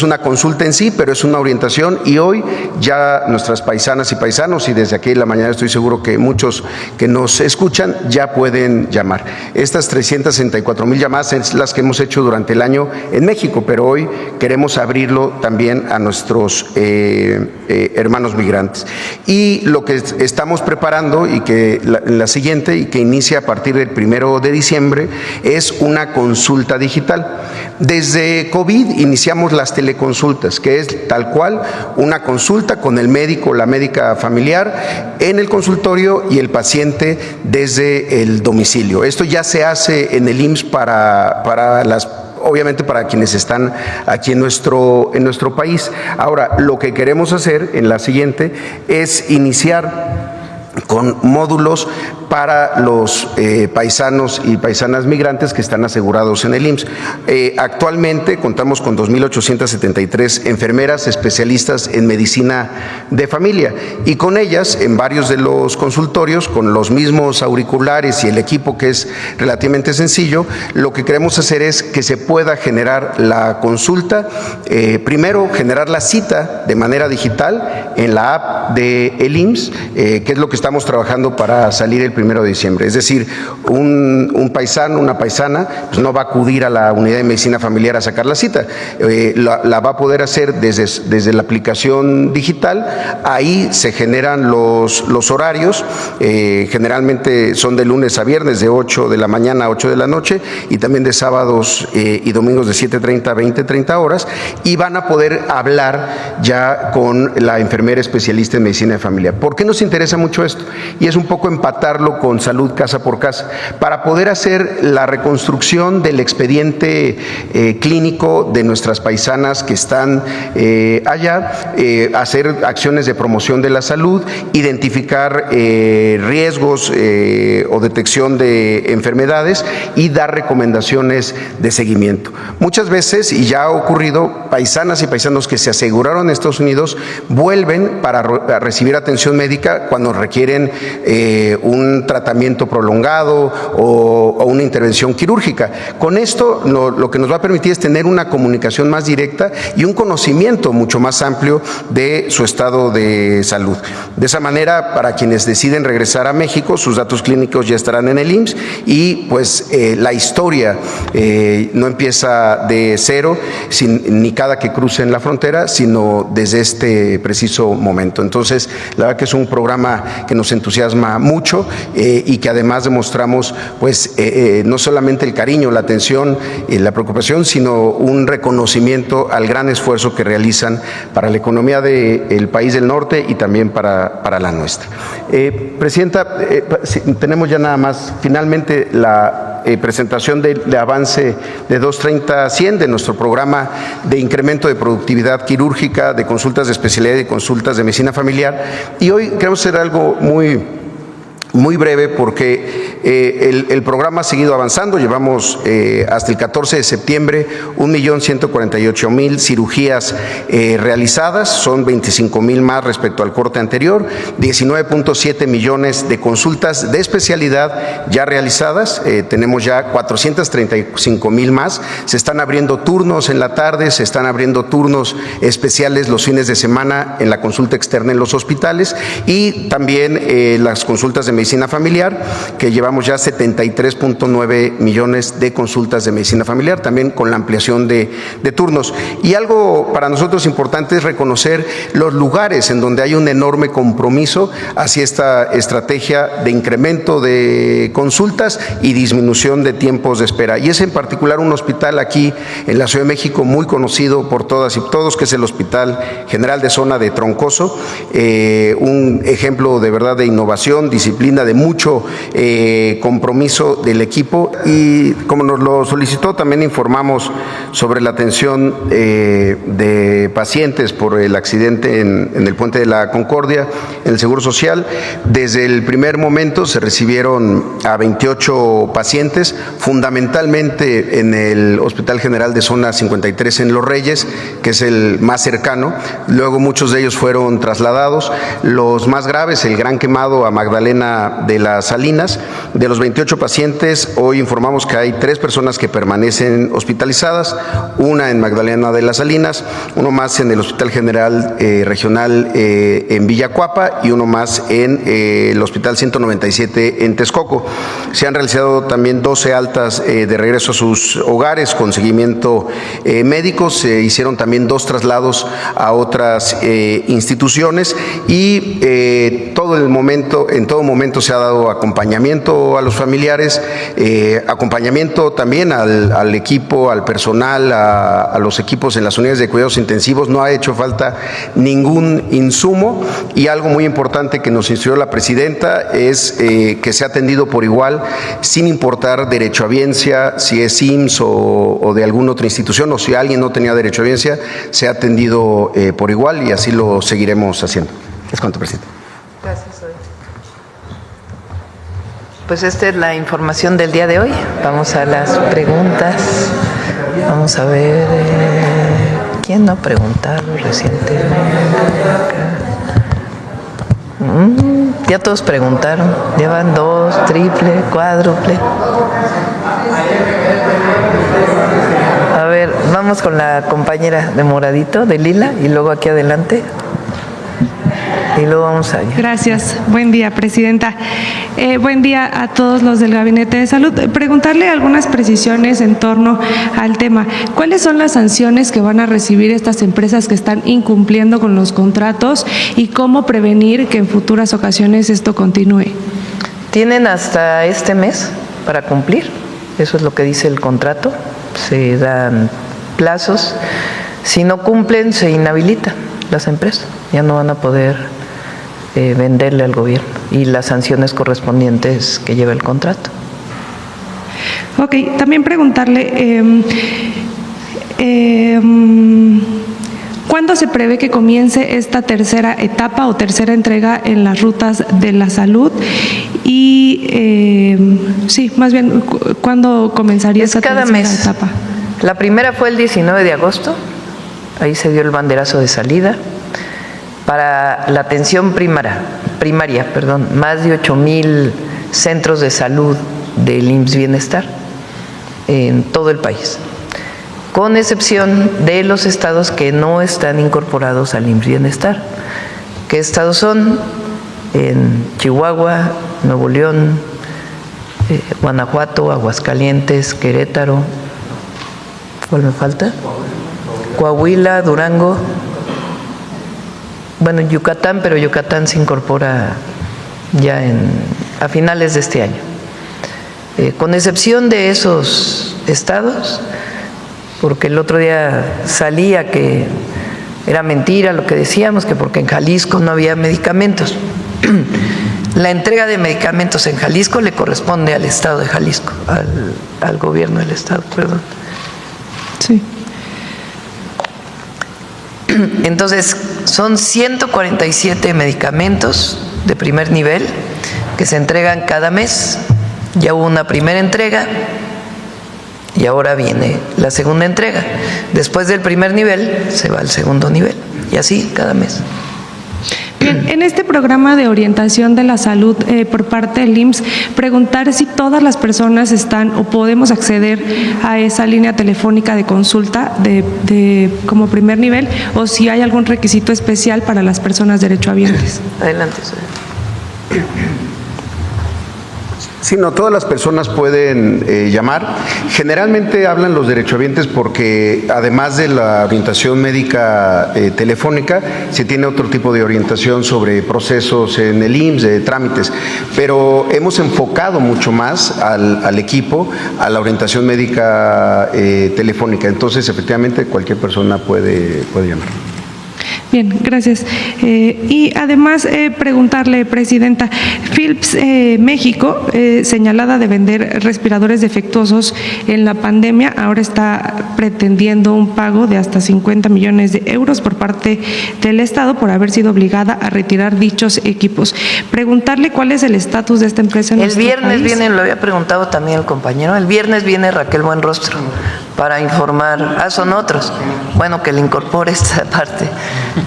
Speaker 5: una consulta en sí, pero es una orientación, y hoy ya nuestras paisanas y paisanos, y desde aquí en la mañana estoy seguro que muchos que nos escuchan ya pueden llamar. Estas 364,000 llamadas es las que hemos hecho durante el año en México, pero hoy queremos abrirlo también a nuestros hermanos migrantes. Y lo que estamos preparando y que la siguiente, y que inicia a partir del 1 de diciembre, es una consulta digital. Desde COVID iniciamos las teleconsultas, que es tal cual una consulta con el médico o la médica familiar en el consultorio y el paciente desde el domicilio. Esto ya se hace en el IMSS obviamente para quienes están aquí en nuestro país. Ahora, lo que queremos hacer en la siguiente es iniciar con módulos para los paisanos y paisanas migrantes que están asegurados en el IMSS. Actualmente contamos con 2,873 enfermeras especialistas en medicina de familia, y con ellas en varios de los consultorios, con los mismos auriculares y el equipo, que es relativamente sencillo, lo que queremos hacer es que se pueda generar la consulta, primero generar la cita de manera digital en la app de el IMSS, que es lo que estamos trabajando para salir el 1 de diciembre. Es decir, un paisano, una paisana, pues no va a acudir a la unidad de medicina familiar a sacar la cita, la va a poder hacer desde la aplicación digital. Ahí se generan los horarios, generalmente son de lunes a viernes de 8 de la mañana a 8 de la noche, y también de sábados y domingos de 7:30 a 20:30 horas, y van a poder hablar ya con la enfermera especialista en medicina de familia. ¿Por qué nos interesa mucho esto? Y es un poco empatarlo con salud casa por casa, para poder hacer la reconstrucción del expediente clínico de nuestras paisanas que están allá, hacer acciones de promoción de la salud, identificar riesgos o detección de enfermedades y dar recomendaciones de seguimiento. Muchas veces, y ya ha ocurrido, paisanas y paisanos que se aseguraron en Estados Unidos vuelven para recibir atención médica cuando requieren un tratamiento prolongado o una intervención quirúrgica. Con esto lo que nos va a permitir es tener una comunicación más directa y un conocimiento mucho más amplio de su estado de salud. De esa manera, para quienes deciden regresar a México, sus datos clínicos ya estarán en el IMSS, y pues la historia no empieza de cero, ni cada que crucen la frontera, sino desde este preciso momento. Entonces, la verdad que es un programa que nos entusiasma mucho, y que además demostramos pues no solamente el cariño, la atención y la preocupación, sino un reconocimiento al gran esfuerzo que realizan para la economía del país del norte y también para la nuestra. Presidenta, tenemos ya nada más finalmente la presentación de avance de 230-100 de nuestro programa de incremento de productividad quirúrgica, de consultas de especialidad y consultas de medicina familiar. Y hoy queremos hacer algo muy breve, porque el programa ha seguido avanzando. Llevamos hasta el 14 de septiembre 1,148,000 cirugías realizadas, son 25,000 más respecto al corte anterior, 19,7 millones de consultas de especialidad ya realizadas, tenemos ya 435,000 más, se están abriendo turnos en la tarde, se están abriendo turnos especiales los fines de semana en la consulta externa en los hospitales, y también las consultas de medicina familiar, que llevamos ya 73.9 millones de consultas de medicina familiar, también con la ampliación de turnos. Y algo para nosotros importante es reconocer los lugares en donde hay un enorme compromiso hacia esta estrategia de incremento de consultas y disminución de tiempos de espera. Y es en particular un hospital aquí en la Ciudad de México muy conocido por todas y todos, que es el Hospital General de Zona de Troncoso, un ejemplo de verdad de innovación, disciplina, de mucho compromiso del equipo. Y como nos lo solicitó, también informamos sobre la atención de pacientes por el accidente en el Puente de la Concordia, en el Seguro Social. Desde el primer momento se recibieron a 28 pacientes, fundamentalmente en el Hospital General de Zona 53 en Los Reyes, que es el más cercano. Luego muchos de ellos fueron trasladados. Los más graves, el Gran Quemado, a Magdalena de las Salinas. De los 28 pacientes, hoy informamos que hay 3 personas que permanecen hospitalizadas, una en Magdalena de las Salinas, uno más en el Hospital General Regional en Villacuapa y uno más en el Hospital 197 en Texcoco. Se han realizado también 12 altas de regreso a sus hogares con seguimiento médico. Se hicieron también 2 traslados a otras instituciones y en todo momento se ha dado acompañamiento a los familiares, acompañamiento también al equipo, al personal, a los equipos en las unidades de cuidados intensivos. No ha hecho falta ningún insumo, y algo muy importante que nos instruyó la presidenta es que se ha atendido por igual, sin importar derechohabiencia, si es IMSS o de alguna otra institución, o si alguien no tenía derechohabiencia, se ha atendido por igual, y así lo seguiremos haciendo. Es cuanto, presidente.
Speaker 1: Gracias. Pues esta es la información del día de hoy. Vamos a las preguntas. Vamos a ver quién no ha preguntado recientemente. Ya todos preguntaron. Llevan 2, triple, cuádruple. A ver, vamos con la compañera de moradito, de lila, y luego aquí adelante. Y luego vamos allá.
Speaker 6: Gracias. Buen día, presidenta. Buen día a todos los del Gabinete de Salud. Preguntarle algunas precisiones en torno al tema. ¿Cuáles son las sanciones que van a recibir estas empresas que están incumpliendo con los contratos y cómo prevenir que en futuras ocasiones esto continúe?
Speaker 1: Tienen hasta este mes para cumplir. Eso es lo que dice el contrato. Se dan plazos. Si no cumplen, se inhabilitan las empresas. Ya no van a poder venderle al gobierno, y las sanciones correspondientes que lleva el contrato.
Speaker 6: Ok, también preguntarle, ¿cuándo se prevé que comience esta tercera etapa o tercera entrega en las rutas de la salud? Y, sí, más bien, ¿cuándo comenzaría esta tercera etapa?
Speaker 1: La primera fue el 19 de agosto, ahí se dio el banderazo de salida. Para la atención primaria, más de 8,000 centros de salud del IMSS Bienestar en todo el país, con excepción de los estados que no están incorporados al IMSS Bienestar. ¿Qué estados son? En Chihuahua, Nuevo León, Guanajuato, Aguascalientes, Querétaro. ¿Cuál me falta? Coahuila, Durango. Bueno, Yucatán, pero Yucatán se incorpora ya a finales de este año. Con excepción de esos estados, porque el otro día salía que era mentira lo que decíamos, que porque en Jalisco no había medicamentos. La entrega de medicamentos en Jalisco le corresponde al estado de Jalisco, al gobierno del estado, perdón.
Speaker 6: Sí.
Speaker 1: Entonces, son 147 medicamentos de primer nivel que se entregan cada mes. Ya hubo una primera entrega y ahora viene la segunda entrega. Después del primer nivel se va al segundo nivel, y así cada mes.
Speaker 6: Bien, en este programa de orientación de la salud por parte del IMSS, preguntar si todas las personas están o podemos acceder a esa línea telefónica de consulta como primer nivel, o si hay algún requisito especial para las personas derechohabientes.
Speaker 1: Adelante, señor.
Speaker 5: Sí, no, todas las personas pueden llamar. Generalmente hablan los derechohabientes porque además de la orientación médica telefónica, se tiene otro tipo de orientación sobre procesos en el IMSS, de trámites. Pero hemos enfocado mucho más al equipo a la orientación médica telefónica. Entonces, efectivamente, cualquier persona puede llamar.
Speaker 6: Bien, gracias. Y además preguntarle, Presidenta, Philips México, señalada de vender respiradores defectuosos en la pandemia, ahora está pretendiendo un pago de hasta 50 millones de euros por parte del Estado por haber sido obligada a retirar dichos equipos. Preguntarle cuál es el estatus de esta empresa en
Speaker 1: El
Speaker 6: nuestro
Speaker 1: viernes
Speaker 6: país.
Speaker 1: viene, lo había preguntado también el compañero, el viernes viene Raquel Buenrostro para informar. Son otros. Bueno, que le incorpore esta parte,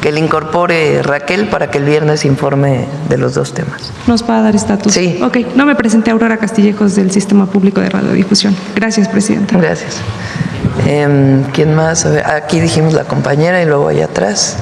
Speaker 1: que le incorpore Raquel para que el viernes informe de los dos temas.
Speaker 6: ¿Nos va a dar estatus?
Speaker 1: Sí.
Speaker 6: Ok, no me presenté, Aurora Castillejos del Sistema Público de Radiodifusión. Gracias, Presidenta.
Speaker 1: Gracias. ¿Quién más? A ver, aquí dijimos la compañera y luego allá atrás.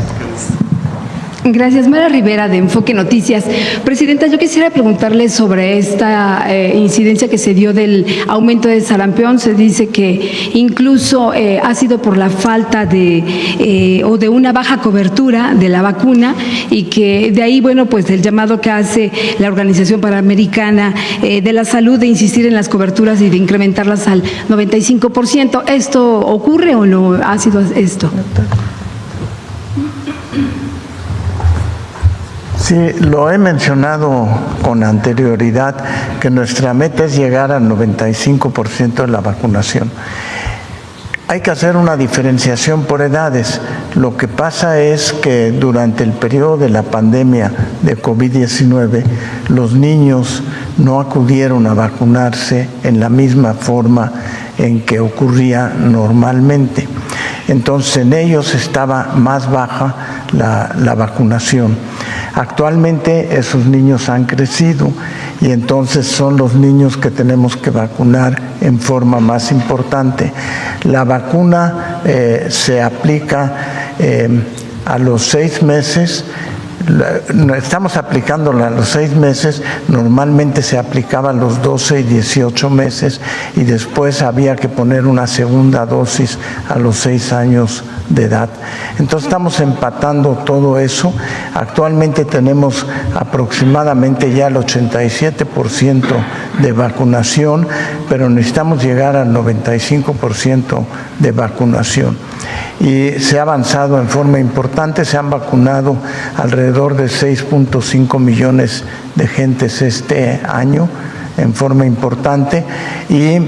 Speaker 7: Gracias, Mara Rivera de Enfoque Noticias. Presidenta, yo quisiera preguntarle sobre esta incidencia que se dio del aumento de sarampión. Se dice que incluso ha sido por la falta o de una baja cobertura de la vacuna y que de ahí, bueno, pues el llamado que hace la Organización Panamericana de la Salud de insistir en las coberturas y de incrementarlas al 95%. ¿Esto ocurre o no ha sido esto?
Speaker 8: Sí, lo he mencionado con anterioridad, que nuestra meta es llegar al 95% de la vacunación. Hay que hacer una diferenciación por edades. Lo que pasa es que durante el periodo de la pandemia de COVID-19, los niños no acudieron a vacunarse en la misma forma en que ocurría normalmente. Entonces, en ellos estaba más baja la vacunación. Actualmente esos niños han crecido y entonces son los niños que tenemos que vacunar en forma más importante. La vacuna se aplica a los 6 meses. Estamos aplicándola a los 6 meses, normalmente se aplicaba a los 12 y 18 meses y después había que poner una segunda dosis a los 6 años de edad. Entonces estamos empatando todo eso. Actualmente tenemos aproximadamente ya el 87% de vacunación, pero necesitamos llegar al 95% de vacunación. Y se ha avanzado en forma importante, se han vacunado alrededor de 6.5 millones de gentes este año en forma importante y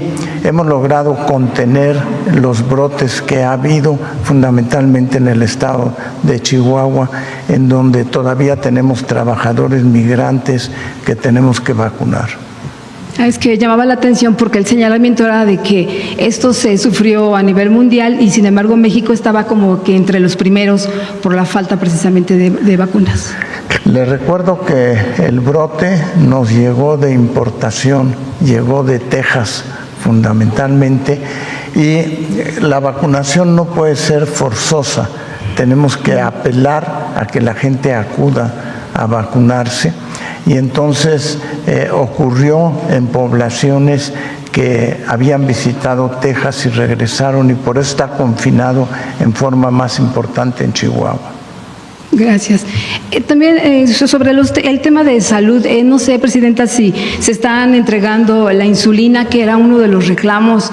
Speaker 8: hemos logrado contener los brotes que ha habido fundamentalmente en el estado de Chihuahua, en donde todavía tenemos trabajadores migrantes que tenemos que vacunar.
Speaker 7: Es que llamaba la atención porque el señalamiento era de que esto se sufrió a nivel mundial y sin embargo México estaba como que entre los primeros por la falta precisamente de vacunas.
Speaker 8: Les recuerdo que el brote nos llegó de importación, llegó de Texas fundamentalmente y la vacunación no puede ser forzosa. Tenemos que apelar a que la gente acuda a vacunarse. Y entonces ocurrió en poblaciones que habían visitado Texas y regresaron y por eso está confinado en forma más importante en Chihuahua.
Speaker 7: Gracias. También sobre el tema de salud, no sé, Presidenta, si se están entregando la insulina, que era uno de los reclamos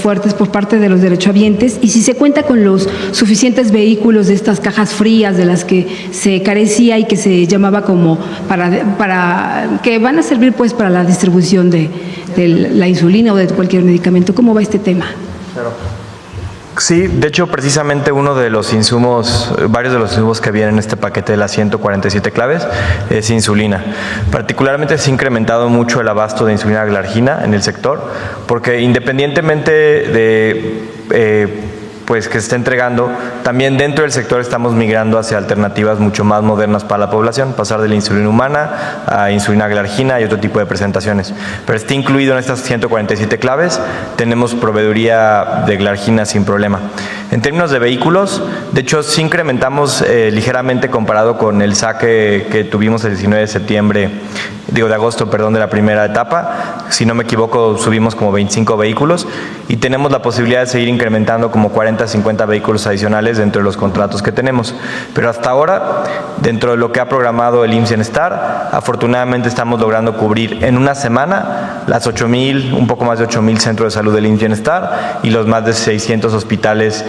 Speaker 7: fuertes por parte de los derechohabientes, y si se cuenta con los suficientes vehículos de estas cajas frías de las que se carecía y que se llamaba como para que van a servir pues para la distribución de la insulina o de cualquier medicamento. ¿Cómo va este tema?
Speaker 3: Sí, de hecho, precisamente uno de los insumos, varios de los insumos que vienen en este paquete de las 147 claves es insulina. Particularmente se ha incrementado mucho el abasto de insulina glargina en el sector, porque independientemente de pues que se está entregando, también dentro del sector estamos migrando hacia alternativas mucho más modernas para la población, pasar de la insulina humana a insulina glargina y otro tipo de presentaciones. Pero está incluido en estas 147 claves, tenemos proveeduría de glargina sin problema. En términos de vehículos, de hecho sí incrementamos ligeramente comparado con el saque que tuvimos el 19 de septiembre de agosto, de la primera etapa. Si no me equivoco, subimos como 25 vehículos y tenemos la posibilidad de seguir incrementando como 40 a 50 vehículos adicionales dentro de los contratos que tenemos. Pero hasta ahora, dentro de lo que ha programado el IMSS Bienestar, afortunadamente estamos logrando cubrir en una semana las 8,000, un poco más de 8,000 centros de salud del IMSS Bienestar y los más de 600 hospitales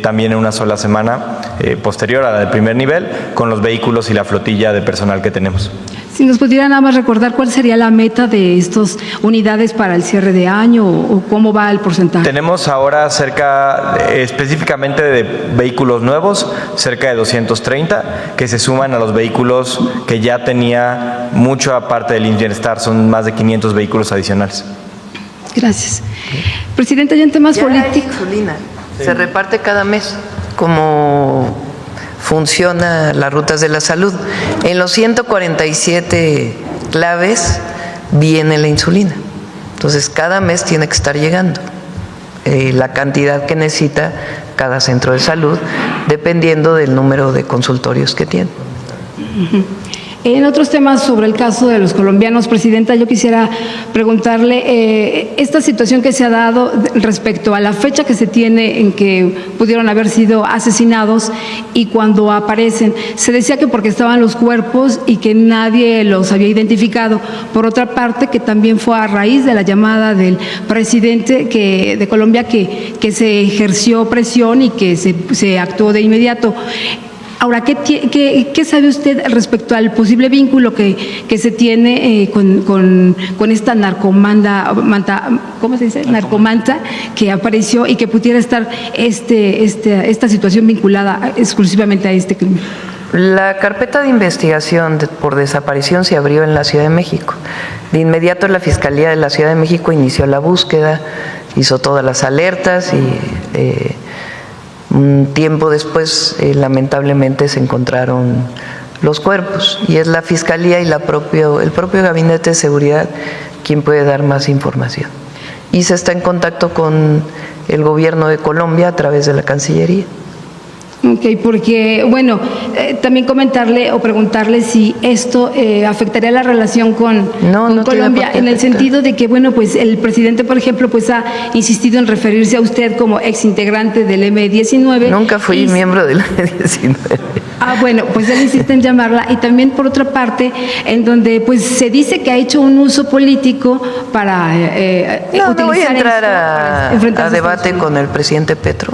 Speaker 3: también en una sola semana posterior a la del primer nivel, con los vehículos y la flotilla de personal que tenemos.
Speaker 7: Si nos pudiera nada más recordar cuál sería la meta de estas unidades para el cierre de año o cómo va el porcentaje.
Speaker 3: Tenemos ahora específicamente de vehículos nuevos, cerca de 230, que se suman a los vehículos que ya tenía mucho aparte del IMSS Bienestar, son más de 500 vehículos adicionales.
Speaker 7: Gracias. Presidenta, ya en temas políticos.
Speaker 1: Insulina se reparte cada mes como funciona las rutas de la salud. En los 147 claves viene la insulina. Entonces, cada mes tiene que estar llegando la cantidad que necesita cada centro de salud, dependiendo del número de consultorios que tiene.
Speaker 7: En otros temas sobre el caso de los colombianos, Presidenta, yo quisiera preguntarle esta situación que se ha dado respecto a la fecha que se tiene en que pudieron haber sido asesinados y cuando aparecen. Se decía que porque estaban los cuerpos y que nadie los había identificado. Por otra parte, que también fue a raíz de la llamada del presidente de Colombia que se ejerció presión y que se actuó de inmediato. Ahora, ¿qué sabe usted respecto al posible vínculo que se tiene con esta narcomanta que apareció y que pudiera estar esta situación vinculada exclusivamente a este crimen?
Speaker 1: La carpeta de investigación por desaparición se abrió en la Ciudad de México. De inmediato la Fiscalía de la Ciudad de México inició la búsqueda, hizo todas las alertas y un tiempo después, lamentablemente, se encontraron los cuerpos y es la Fiscalía y el propio Gabinete de Seguridad quien puede dar más información. Y se está en contacto con el gobierno de Colombia a través de la Cancillería.
Speaker 7: Ok, porque, bueno, también comentarle o preguntarle si esto afectaría la relación con Colombia, en el sentido de que, bueno, pues el presidente, por ejemplo, pues ha insistido en referirse a usted como exintegrante del M-19.
Speaker 1: Nunca fui miembro del M-19.
Speaker 7: Ah, bueno, pues él insiste en llamarla y también por otra parte, en donde pues se dice que ha hecho un uso político para utilizar
Speaker 1: no voy a entrar a debate con el presidente Petro.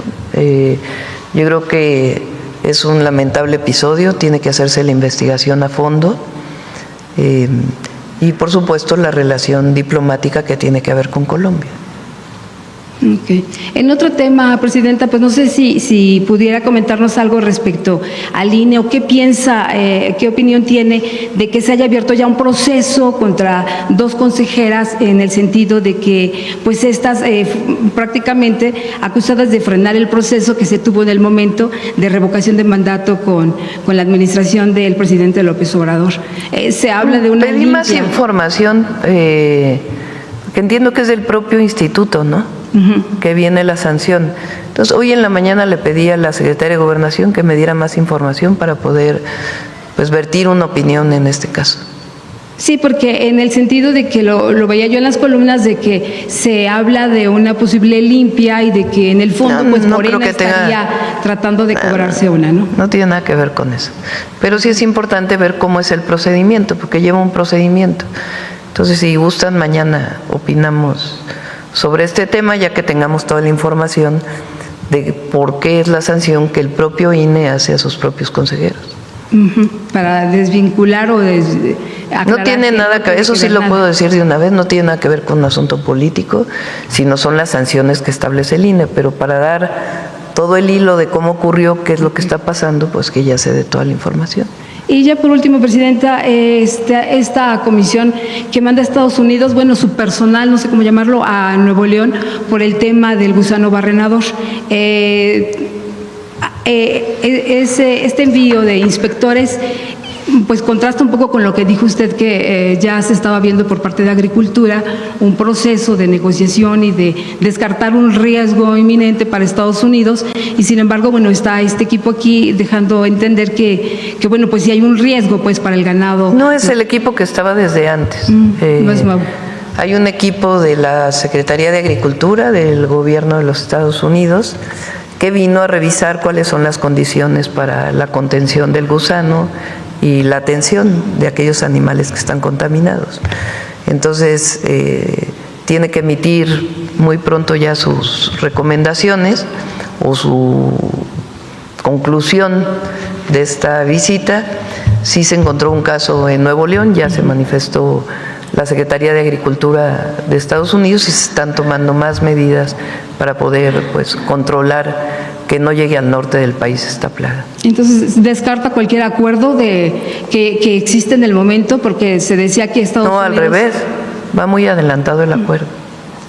Speaker 1: Yo creo que es un lamentable episodio, tiene que hacerse la investigación a fondo y por supuesto la relación diplomática que tiene que haber con Colombia.
Speaker 7: Okay. En otro tema, Presidenta, pues no sé si pudiera comentarnos algo respecto al INE o qué piensa, qué opinión tiene de que se haya abierto ya un proceso contra dos consejeras en el sentido de que pues estas prácticamente acusadas de frenar el proceso que se tuvo en el momento de revocación de mandato con la administración del presidente López Obrador. Se habla de una
Speaker 1: Pedí más información, que entiendo que es del propio instituto, ¿no? Que viene la sanción. Entonces, hoy en la mañana le pedí a la secretaria de Gobernación que me diera más información para poder, pues, vertir una opinión en este caso.
Speaker 7: Sí, porque en el sentido de que lo veía yo en las columnas de que se habla de una posible limpia y de que en el fondo pues Morena estaría tratando de cobrarse una, ¿no? No
Speaker 1: tiene nada que ver con eso. Pero sí es importante ver cómo es el procedimiento, porque lleva un procedimiento. Entonces, si gustan, mañana opinamos sobre este tema, ya que tengamos toda la información de por qué es la sanción que el propio INE hace a sus propios consejeros.
Speaker 7: Para desvincular o aclarar.
Speaker 1: No tiene nada que ver, eso sí lo puedo decir de una vez, no tiene nada que ver con un asunto político, sino son las sanciones que establece el INE, pero para dar todo el hilo de cómo ocurrió, qué es lo que está pasando, pues que ya se dé toda la información.
Speaker 7: Y ya por último, Presidenta, esta comisión que manda a Estados Unidos, bueno, su personal, no sé cómo llamarlo, a Nuevo León por el tema del gusano barrenador. Este envío de inspectores pues contrasta un poco con lo que dijo usted, que ya se estaba viendo por parte de Agricultura un proceso de negociación y de descartar un riesgo inminente para Estados Unidos, y sin embargo, bueno, está este equipo aquí dejando entender que bueno, pues sí hay un riesgo pues para el ganado.
Speaker 1: No es el equipo que estaba desde antes.
Speaker 7: No es nuevo.
Speaker 1: Hay un equipo de la Secretaría de Agricultura del Gobierno de los Estados Unidos que vino a revisar cuáles son las condiciones para la contención del gusano y la atención de aquellos animales que están contaminados. Entonces, tiene que emitir muy pronto ya sus recomendaciones o su conclusión de esta visita. Sí se encontró un caso en Nuevo León, ya se manifestó la Secretaría de Agricultura de Estados Unidos y se están tomando más medidas para poder pues controlar que no llegue al norte del país esta plaga.
Speaker 7: Entonces, ¿descarta cualquier acuerdo que existe en el momento? Porque se decía que Estados Unidos...
Speaker 1: No, al revés, va muy adelantado el acuerdo.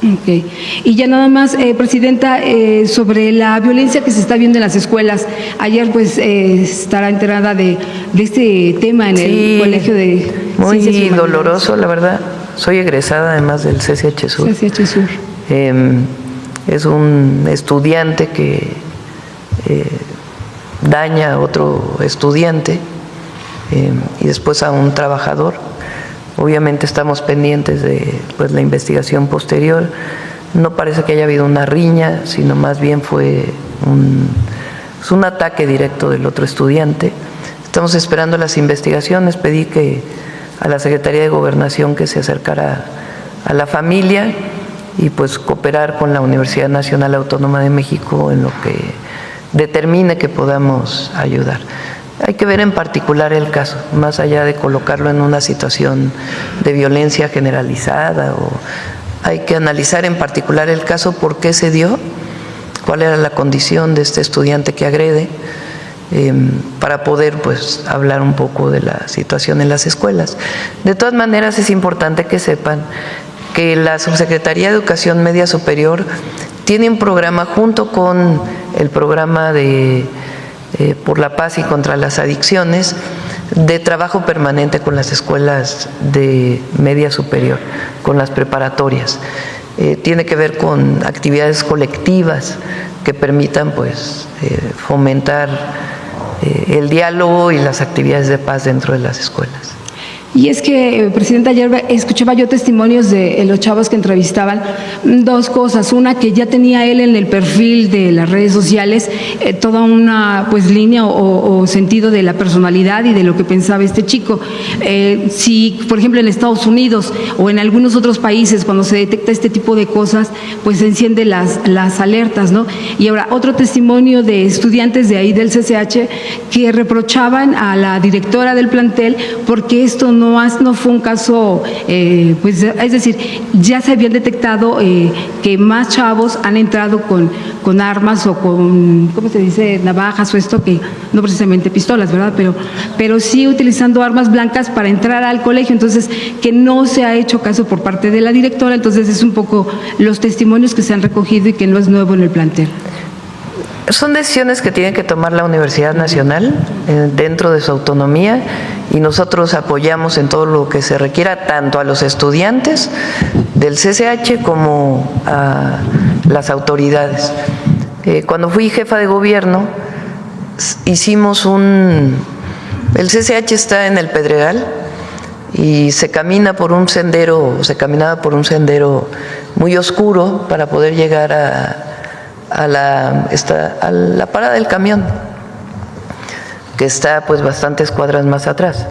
Speaker 7: Ok. Y ya nada más, Presidenta, sobre la violencia que se está viendo en las escuelas. Ayer pues estará enterada de este tema en el Colegio de
Speaker 1: muy
Speaker 7: Ciencias Humanidades.
Speaker 1: Doloroso, la verdad. Soy egresada además del CCH Sur.
Speaker 7: CCH Sur.
Speaker 1: Es un estudiante que daña a otro estudiante y después a un trabajador. Obviamente estamos pendientes de pues, la investigación posterior. No parece que haya habido una riña, sino más bien fue un ataque directo del otro estudiante. Estamos esperando las investigaciones. Pedí a la Secretaría de Gobernación que se acercara a la familia y pues cooperar con la Universidad Nacional Autónoma de México en lo que determine que podamos ayudar. Hay que ver en particular el caso, más allá de colocarlo en una situación de violencia generalizada, o hay que analizar en particular el caso, por qué se dio, cuál era la condición de este estudiante que agrede, para poder pues hablar un poco de la situación en las escuelas. De todas maneras, es importante que sepan que la Subsecretaría de Educación Media Superior tiene un programa junto con el programa de por la paz y contra las adicciones, de trabajo permanente con las escuelas de media superior, con las preparatorias. Tiene que ver con actividades colectivas que permitan pues fomentar el diálogo y las actividades de paz dentro de las escuelas.
Speaker 7: Y es que, Presidenta, ayer escuchaba yo testimonios de los chavos que entrevistaban, dos cosas. Una, que ya tenía él en el perfil de las redes sociales toda una pues línea o sentido de la personalidad y de lo que pensaba este chico. Si, por ejemplo, en Estados Unidos o en algunos otros países, cuando se detecta este tipo de cosas, pues se encienden las alertas, ¿no? Y ahora, otro testimonio de estudiantes de ahí del CCH que reprochaban a la directora del plantel porque esto no fue un caso, pues es decir, ya se habían detectado que más chavos han entrado con armas o con, ¿cómo se dice?, navajas o esto, que no precisamente pistolas, ¿verdad? Pero sí utilizando armas blancas para entrar al colegio, entonces que no se ha hecho caso por parte de la directora. Entonces es un poco los testimonios que se han recogido y que no es nuevo en el plantel.
Speaker 1: Son decisiones que tiene que tomar la Universidad Nacional dentro de su autonomía, y nosotros apoyamos en todo lo que se requiera, tanto a los estudiantes del CCH como a las autoridades. Cuando fui jefa de gobierno, hicimos el CCH está en el Pedregal y se caminaba por un sendero muy oscuro para poder llegar a la parada del camión, que está pues bastantes cuadras más atrás.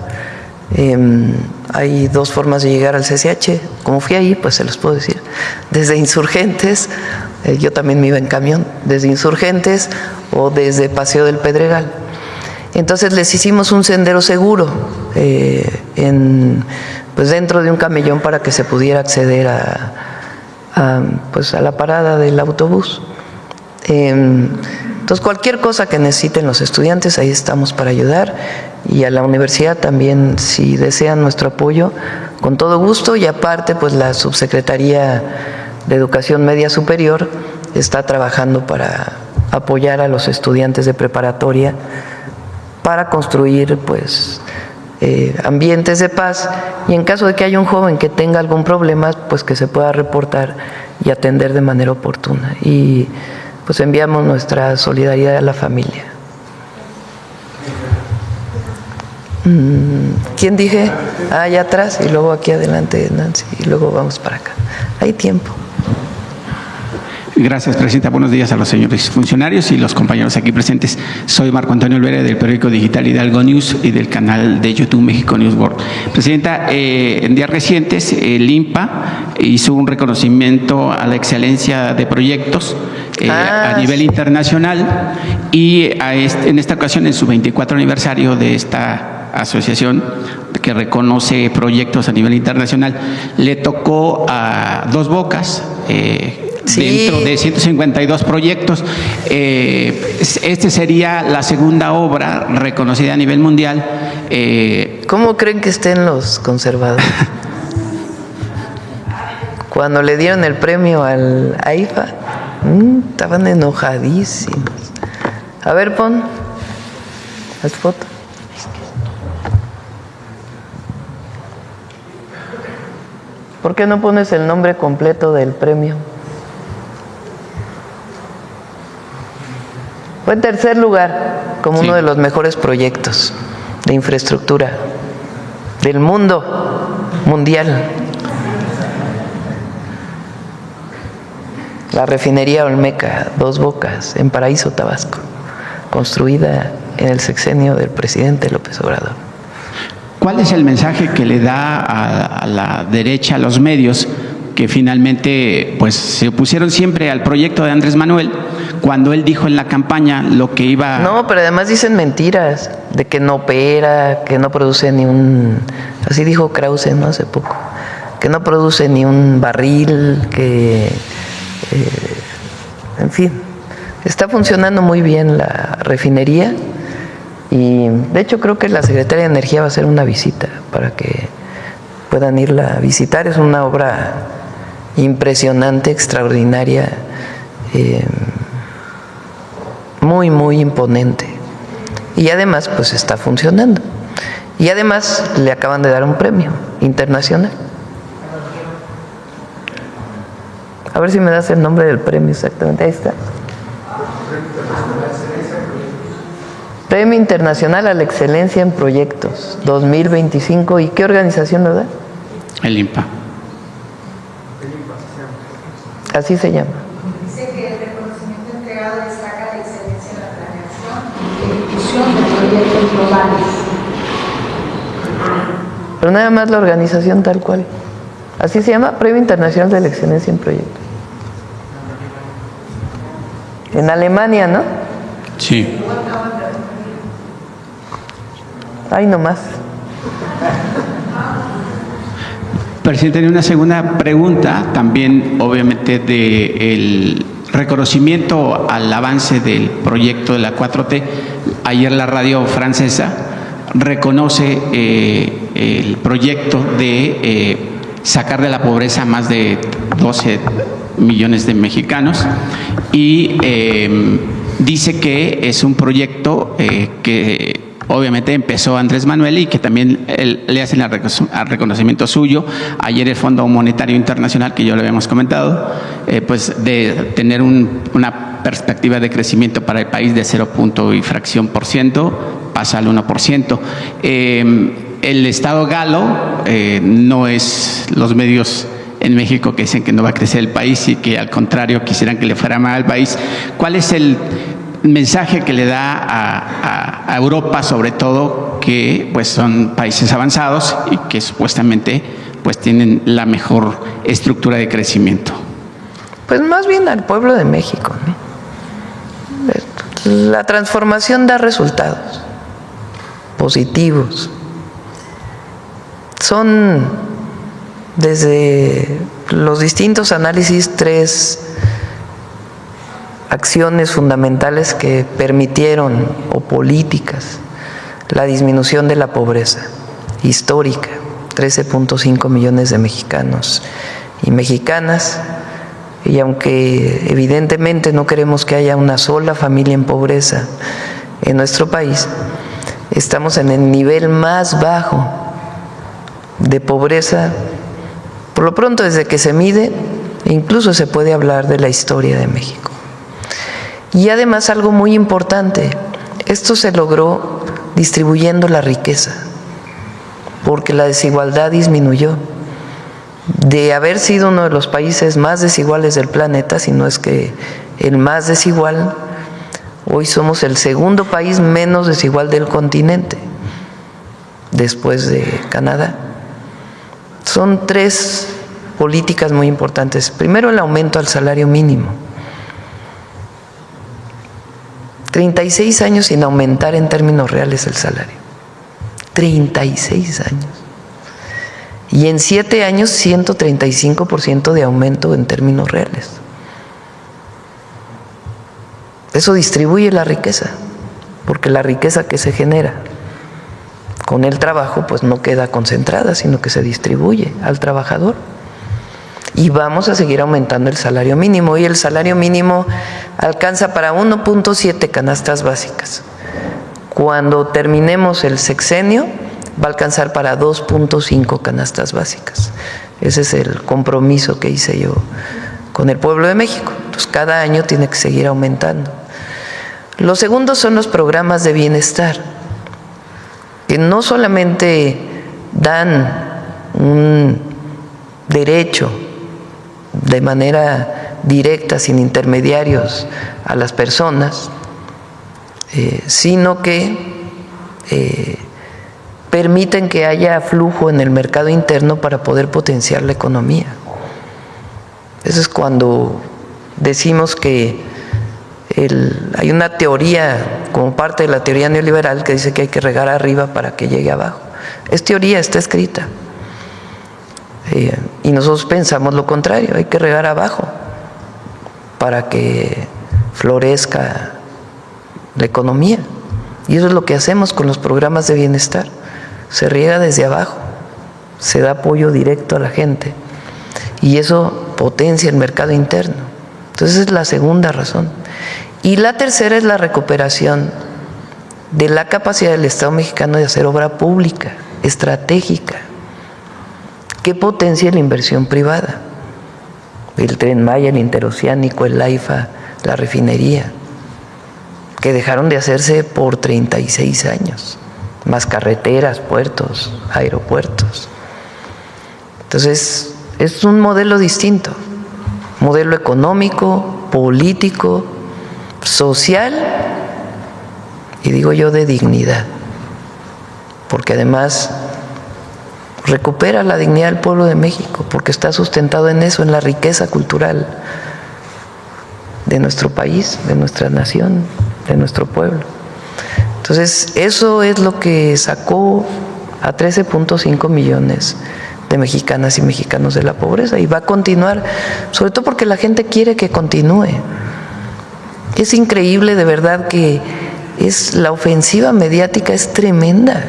Speaker 1: Hay dos formas de llegar al CCH. Como fui ahí, pues se los puedo decir. Desde Insurgentes, yo también me iba en camión, desde Insurgentes o desde Paseo del Pedregal. Entonces les hicimos un sendero seguro pues dentro de un camellón para que se pudiera acceder pues a la parada del autobús. Entonces, cualquier cosa que necesiten los estudiantes, ahí estamos para ayudar, y a la universidad también, si desean nuestro apoyo, con todo gusto. Y aparte, pues la Subsecretaría de Educación Media Superior está trabajando para apoyar a los estudiantes de preparatoria para construir pues ambientes de paz, y en caso de que haya un joven que tenga algún problema, pues que se pueda reportar y atender de manera oportuna. Y pues enviamos nuestra solidaridad a la familia. ¿Quién dije? Allá atrás y luego aquí adelante, Nancy, y luego vamos para acá. Hay tiempo.
Speaker 9: Gracias, Presidenta. Buenos días a los señores funcionarios y los compañeros aquí presentes. Soy Marco Antonio Olvera, del periódico digital Hidalgo News y del canal de YouTube México News World. Presidenta, en días recientes el INPA hizo un reconocimiento a la excelencia de proyectos a nivel internacional, y en esta ocasión, en su 24 aniversario de esta asociación que reconoce proyectos a nivel internacional, le tocó a Dos Bocas, dentro de 152 proyectos. Este sería la segunda obra reconocida a nivel mundial.
Speaker 1: ¿Cómo creen que estén los conservadores? Cuando le dieron el premio al AIFA, estaban enojadísimos. A ver, pon las fotos. ¿Por qué no pones el nombre completo del premio? Fue en tercer lugar como uno de los mejores proyectos de infraestructura del mundo mundial. La refinería Olmeca, Dos Bocas, en Paraíso, Tabasco, construida en el sexenio del presidente López Obrador.
Speaker 9: ¿Cuál es el mensaje que le da a la derecha, a los medios, que finalmente pues se opusieron siempre al proyecto de Andrés Manuel, cuando él dijo en la campaña lo que iba...
Speaker 1: No, pero además dicen mentiras, de que no opera, que no produce ni un... Así dijo Krause, ¿no? Hace poco. Que no produce ni un barril, que... en fin, está funcionando muy bien la refinería, y de hecho creo que la Secretaría de Energía va a hacer una visita para que puedan irla a visitar. Es una obra impresionante, extraordinaria, muy, muy imponente. Y además, pues está funcionando. Y además le acaban de dar un premio internacional. A ver si me das el nombre del premio exactamente. Ahí está. Premio Internacional a la Excelencia en Proyectos 2025. ¿Y qué organización lo da?
Speaker 9: El INPA.
Speaker 1: Así se llama.
Speaker 10: Dice que el reconocimiento entregado destaca la excelencia en la planeación y ejecución de proyectos globales.
Speaker 1: Pero nada más la organización tal cual. Así se llama, Premio Internacional de la Excelencia en Proyectos. En Alemania, ¿no?
Speaker 9: Sí.
Speaker 1: Ay, no más.
Speaker 9: Presidente, tenía una segunda pregunta, también obviamente del reconocimiento al avance del proyecto de la 4T. Ayer la radio francesa reconoce el proyecto de sacar de la pobreza a más de 12 millones de mexicanos, y dice que es un proyecto que obviamente empezó Andrés Manuel y que también le hacen el reconocimiento suyo. Ayer el Fondo Monetario Internacional, que yo le habíamos comentado, pues de tener una perspectiva de crecimiento para el país de 0 punto y fracción por ciento, pasa al 1%. El Estado galo no es los medios en México que dicen que no va a crecer el país y que al contrario quisieran que le fuera mal al país. ¿Cuál es el mensaje que le da a Europa, sobre todo, que pues son países avanzados y que supuestamente pues tienen la mejor estructura de crecimiento?
Speaker 1: Pues más bien al pueblo de México, ¿no? La transformación da resultados positivos. Son, desde los distintos análisis, 3 acciones fundamentales que permitieron, o políticas, la disminución de la pobreza histórica. 13.5 millones de mexicanos y mexicanas, y aunque evidentemente no queremos que haya una sola familia en pobreza en nuestro país, estamos en el nivel más bajo de pobreza, por lo pronto desde que se mide, incluso se puede hablar de la historia de México. Y además algo muy importante, esto se logró distribuyendo la riqueza, porque la desigualdad disminuyó. De haber sido uno de los países más desiguales del planeta, si no es que el más desigual, hoy somos el segundo país menos desigual del continente, después de Canadá. Son 3 políticas muy importantes. Primero, el aumento al salario mínimo. 36 años sin aumentar en términos reales el salario. 36 años. Y en 7 años, 135% de aumento en términos reales. Eso distribuye la riqueza, porque la riqueza que se genera con el trabajo, pues no queda concentrada, sino que se distribuye al trabajador. Y vamos a seguir aumentando el salario mínimo. Y el salario mínimo alcanza para 1.7 canastas básicas. Cuando terminemos el sexenio, va a alcanzar para 2.5 canastas básicas. Ese es el compromiso que hice yo con el pueblo de México. Entonces, cada año tiene que seguir aumentando. Los segundos son los programas de bienestar, que no solamente dan un derecho de manera directa, sin intermediarios, a las personas, sino que permiten que haya flujo en el mercado interno para poder potenciar la economía. Eso es cuando decimos que hay una teoría, como parte de la teoría neoliberal, que dice que hay que regar arriba para que llegue abajo. Es teoría, está escrita. Y nosotros pensamos lo contrario, hay que regar abajo para que florezca la economía. Y eso es lo que hacemos con los programas de bienestar. Se riega desde abajo, se da apoyo directo a la gente y eso potencia el mercado interno. Entonces, esa es la segunda razón. Y la tercera es la recuperación de la capacidad del Estado mexicano de hacer obra pública, estratégica, que potencie la inversión privada. El Tren Maya, el Interoceánico, el AIFA, la refinería, que dejaron de hacerse por 36 años, más carreteras, puertos, aeropuertos. Entonces, es un modelo distinto, modelo económico, político, social y digo yo de dignidad, porque además recupera la dignidad del pueblo de México, porque está sustentado en eso, en la riqueza cultural de nuestro país, de nuestra nación, de nuestro pueblo. Entonces, eso es lo que sacó a 13.5 millones de mexicanas y mexicanos de la pobreza y va a continuar, sobre todo porque la gente quiere que continúe. Es increíble, de verdad, que la ofensiva mediática es tremenda,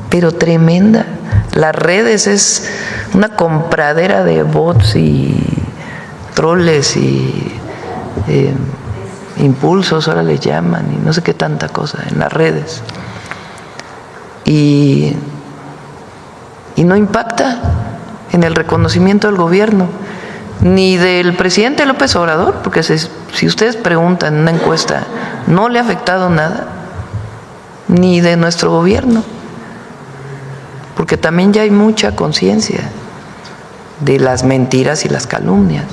Speaker 1: pero tremenda. Las redes es una compradera de bots y troles y impulsos, ahora les llaman, y no sé qué tanta cosa en las redes. Y no impacta en el reconocimiento del gobierno, ni del presidente López Obrador, porque si ustedes preguntan en una encuesta, no le ha afectado nada, ni de nuestro gobierno, porque también ya hay mucha conciencia de las mentiras y las calumnias.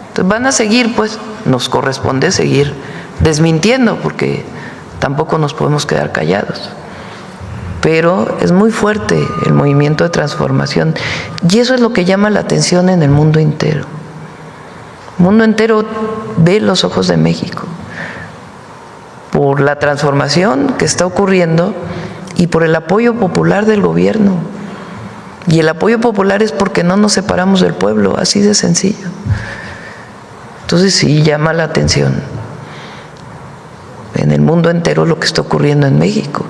Speaker 1: Entonces van a seguir, pues nos corresponde seguir desmintiendo, porque tampoco nos podemos quedar callados. Pero es muy fuerte el movimiento de transformación y eso es lo que llama la atención en el mundo entero. El mundo entero ve los ojos de México por la transformación que está ocurriendo y por el apoyo popular del gobierno. Y el apoyo popular es porque no nos separamos del pueblo, así de sencillo. Entonces sí llama la atención en el mundo entero lo que está ocurriendo en México.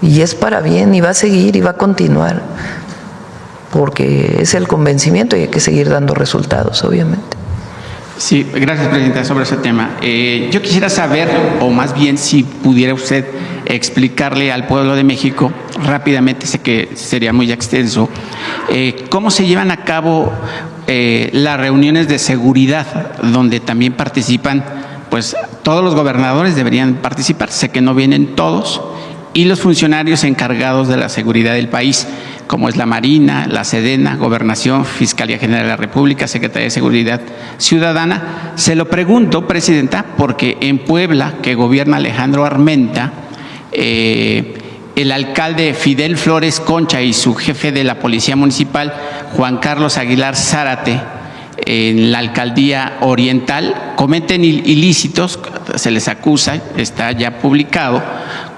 Speaker 1: Y es para bien, y va a seguir, y va a continuar, porque es el convencimiento y hay que seguir dando resultados, obviamente.
Speaker 9: Sí, gracias, Presidenta, sobre ese tema. Yo quisiera saber, o más bien si pudiera usted explicarle al pueblo de México, rápidamente, sé que sería muy extenso, cómo se llevan a cabo las reuniones de seguridad, donde también participan, pues todos los gobernadores deberían participar, sé que no vienen todos, y los funcionarios encargados de la seguridad del país, como es la Marina, la Sedena, Gobernación, Fiscalía General de la República, Secretaría de Seguridad Ciudadana. Se lo pregunto, Presidenta, porque en Puebla, que gobierna Alejandro Armenta, el alcalde Fidel Flores Concha y su jefe de la Policía Municipal, Juan Carlos Aguilar Zárate, en la alcaldía oriental, cometen ilícitos, se les acusa, está ya publicado,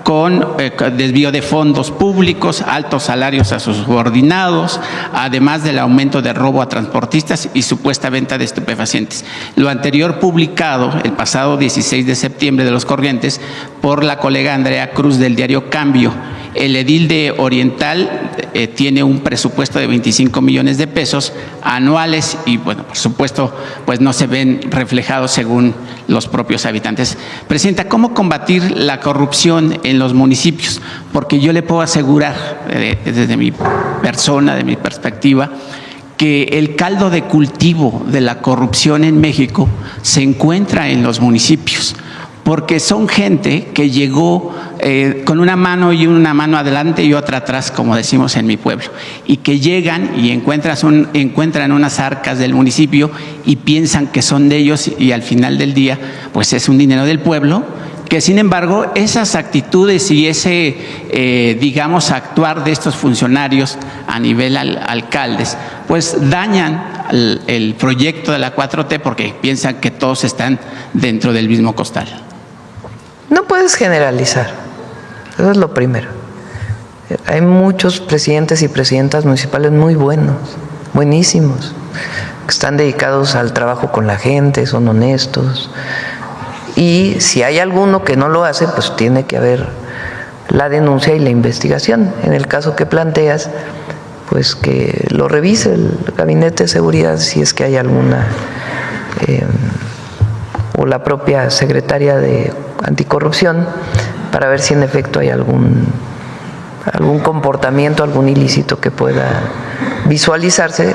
Speaker 9: con desvío de fondos públicos, altos salarios a sus subordinados, además del aumento de robo a transportistas y supuesta venta de estupefacientes. Lo anterior publicado el pasado 16 de septiembre de los corrientes por la colega Andrea Cruz del diario Cambio. El edil de Oriental tiene un presupuesto de 25 millones de pesos anuales y, bueno, por supuesto, pues no se ven reflejados según los propios habitantes. Presidenta, ¿cómo combatir la corrupción en los municipios? Porque yo le puedo asegurar, desde mi persona, de mi perspectiva, que el caldo de cultivo de la corrupción en México se encuentra en los municipios, porque son gente que llegó con una mano adelante y otra atrás, como decimos en mi pueblo, y que llegan y encuentran unas arcas del municipio y piensan que son de ellos, y al final del día pues es un dinero del pueblo, que sin embargo esas actitudes y ese digamos actuar de estos funcionarios a nivel alcaldes pues dañan el proyecto de la 4T, porque piensan que todos están dentro del mismo costal.
Speaker 1: No puedes generalizar, eso es lo primero. Hay muchos presidentes y presidentas municipales muy buenos, buenísimos, que están dedicados al trabajo con la gente, son honestos. Y si hay alguno que no lo hace, pues tiene que haber la denuncia y la investigación. En el caso que planteas, pues que lo revise el Gabinete de Seguridad si es que hay alguna, o la propia secretaria de Anticorrupción, para ver si en efecto hay algún comportamiento, algún ilícito que pueda visualizarse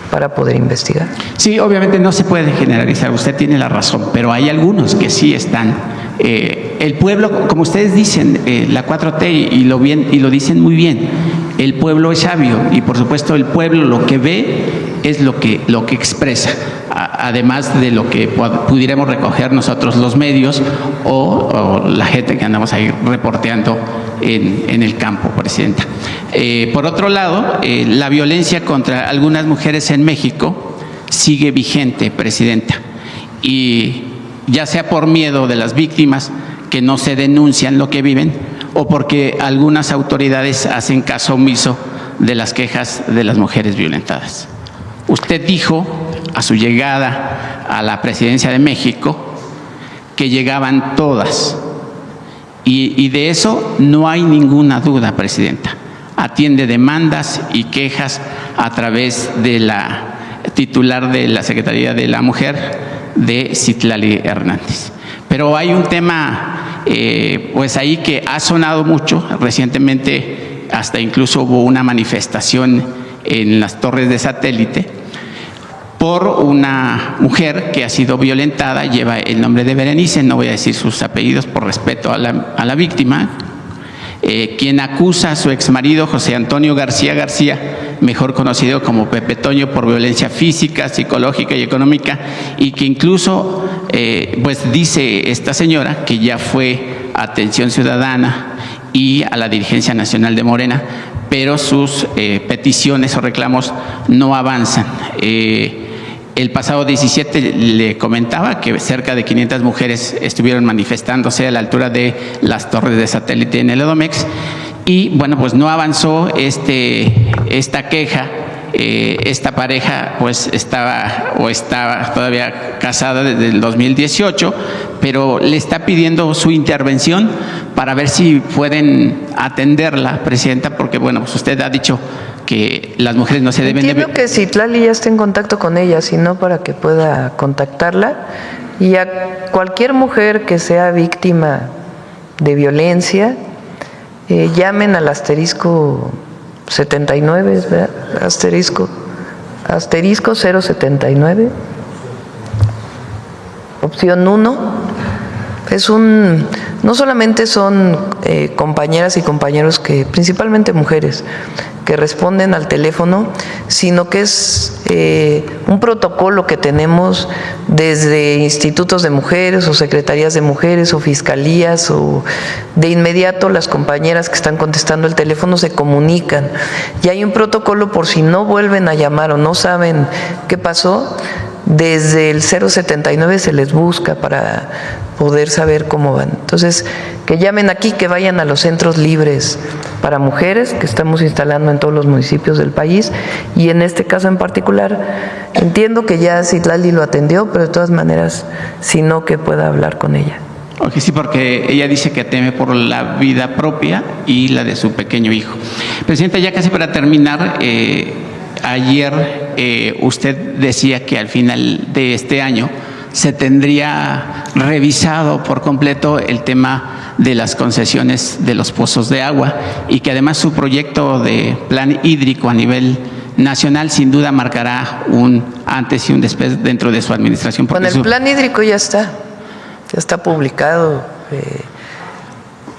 Speaker 1: para poder investigar.
Speaker 9: Sí, obviamente no se puede generalizar, usted tiene la razón, pero hay algunos que sí están. El pueblo, como ustedes dicen, la 4T, y lo dicen muy bien, el pueblo es sabio, y por supuesto el pueblo lo que ve es lo que expresa, además de lo que pudiéramos recoger nosotros los medios o la gente que andamos ahí reporteando en el campo, Presidenta. Por otro lado, la violencia contra algunas mujeres en México sigue vigente, Presidenta, y ya sea por miedo de las víctimas que no se denuncian lo que viven, o porque algunas autoridades hacen caso omiso de las quejas de las mujeres violentadas. Usted dijo a su llegada a la presidencia de México que llegaban todas, y de eso no hay ninguna duda, Presidenta. Atiende demandas y quejas a través de la titular de la Secretaría de la Mujer, de Citlali Hernández. Pero hay un tema pues ahí que ha sonado mucho recientemente, hasta incluso hubo una manifestación en las torres de satélite por una mujer que ha sido violentada, lleva el nombre de Berenice, no voy a decir sus apellidos por respeto a la víctima, quien acusa a su exmarido José Antonio García García, mejor conocido como Pepe Toño, por violencia física, psicológica y económica, y que incluso pues dice esta señora que ya fue a Atención Ciudadana y a la dirigencia nacional de Morena, pero sus peticiones o reclamos no avanzan. El pasado 17 le comentaba que cerca de 500 mujeres estuvieron manifestándose a la altura de las torres de satélite en el Edomex, y bueno, pues no avanzó esta queja. Esta pareja pues estaba todavía casada desde el 2018, pero le está pidiendo su intervención para ver si pueden atenderla, Presidenta, porque bueno, pues usted ha dicho que las mujeres no se deben de...
Speaker 1: Entiendo que Citlali ya está en contacto con ella, sino para que pueda contactarla, y a cualquier mujer que sea víctima de violencia, llamen al asterisco 79, ¿verdad? Asterisco 079, opción 1. No solamente son compañeras y compañeros que, principalmente mujeres, que responden al teléfono, sino que es un protocolo que tenemos desde institutos de mujeres o secretarías de mujeres o fiscalías, o de inmediato las compañeras que están contestando el teléfono se comunican. Y hay un protocolo por si no vuelven a llamar o no saben qué pasó. Desde el 079 se les busca para poder saber cómo van. Entonces, que llamen aquí, que vayan a los centros libres para mujeres que estamos instalando en todos los municipios del país, y en este caso en particular, entiendo que ya Citlali lo atendió, pero de todas maneras, si no, que pueda hablar con ella.
Speaker 9: Ok, sí, porque ella dice que teme por la vida propia y la de su pequeño hijo. Presidenta, ya casi para terminar, ayer usted decía que al final de este año se tendría revisado por completo el tema de las concesiones de los pozos de agua, y que además su proyecto de plan hídrico a nivel nacional sin duda marcará un antes y un después dentro de su administración.
Speaker 1: Bueno, el plan hídrico ya está publicado.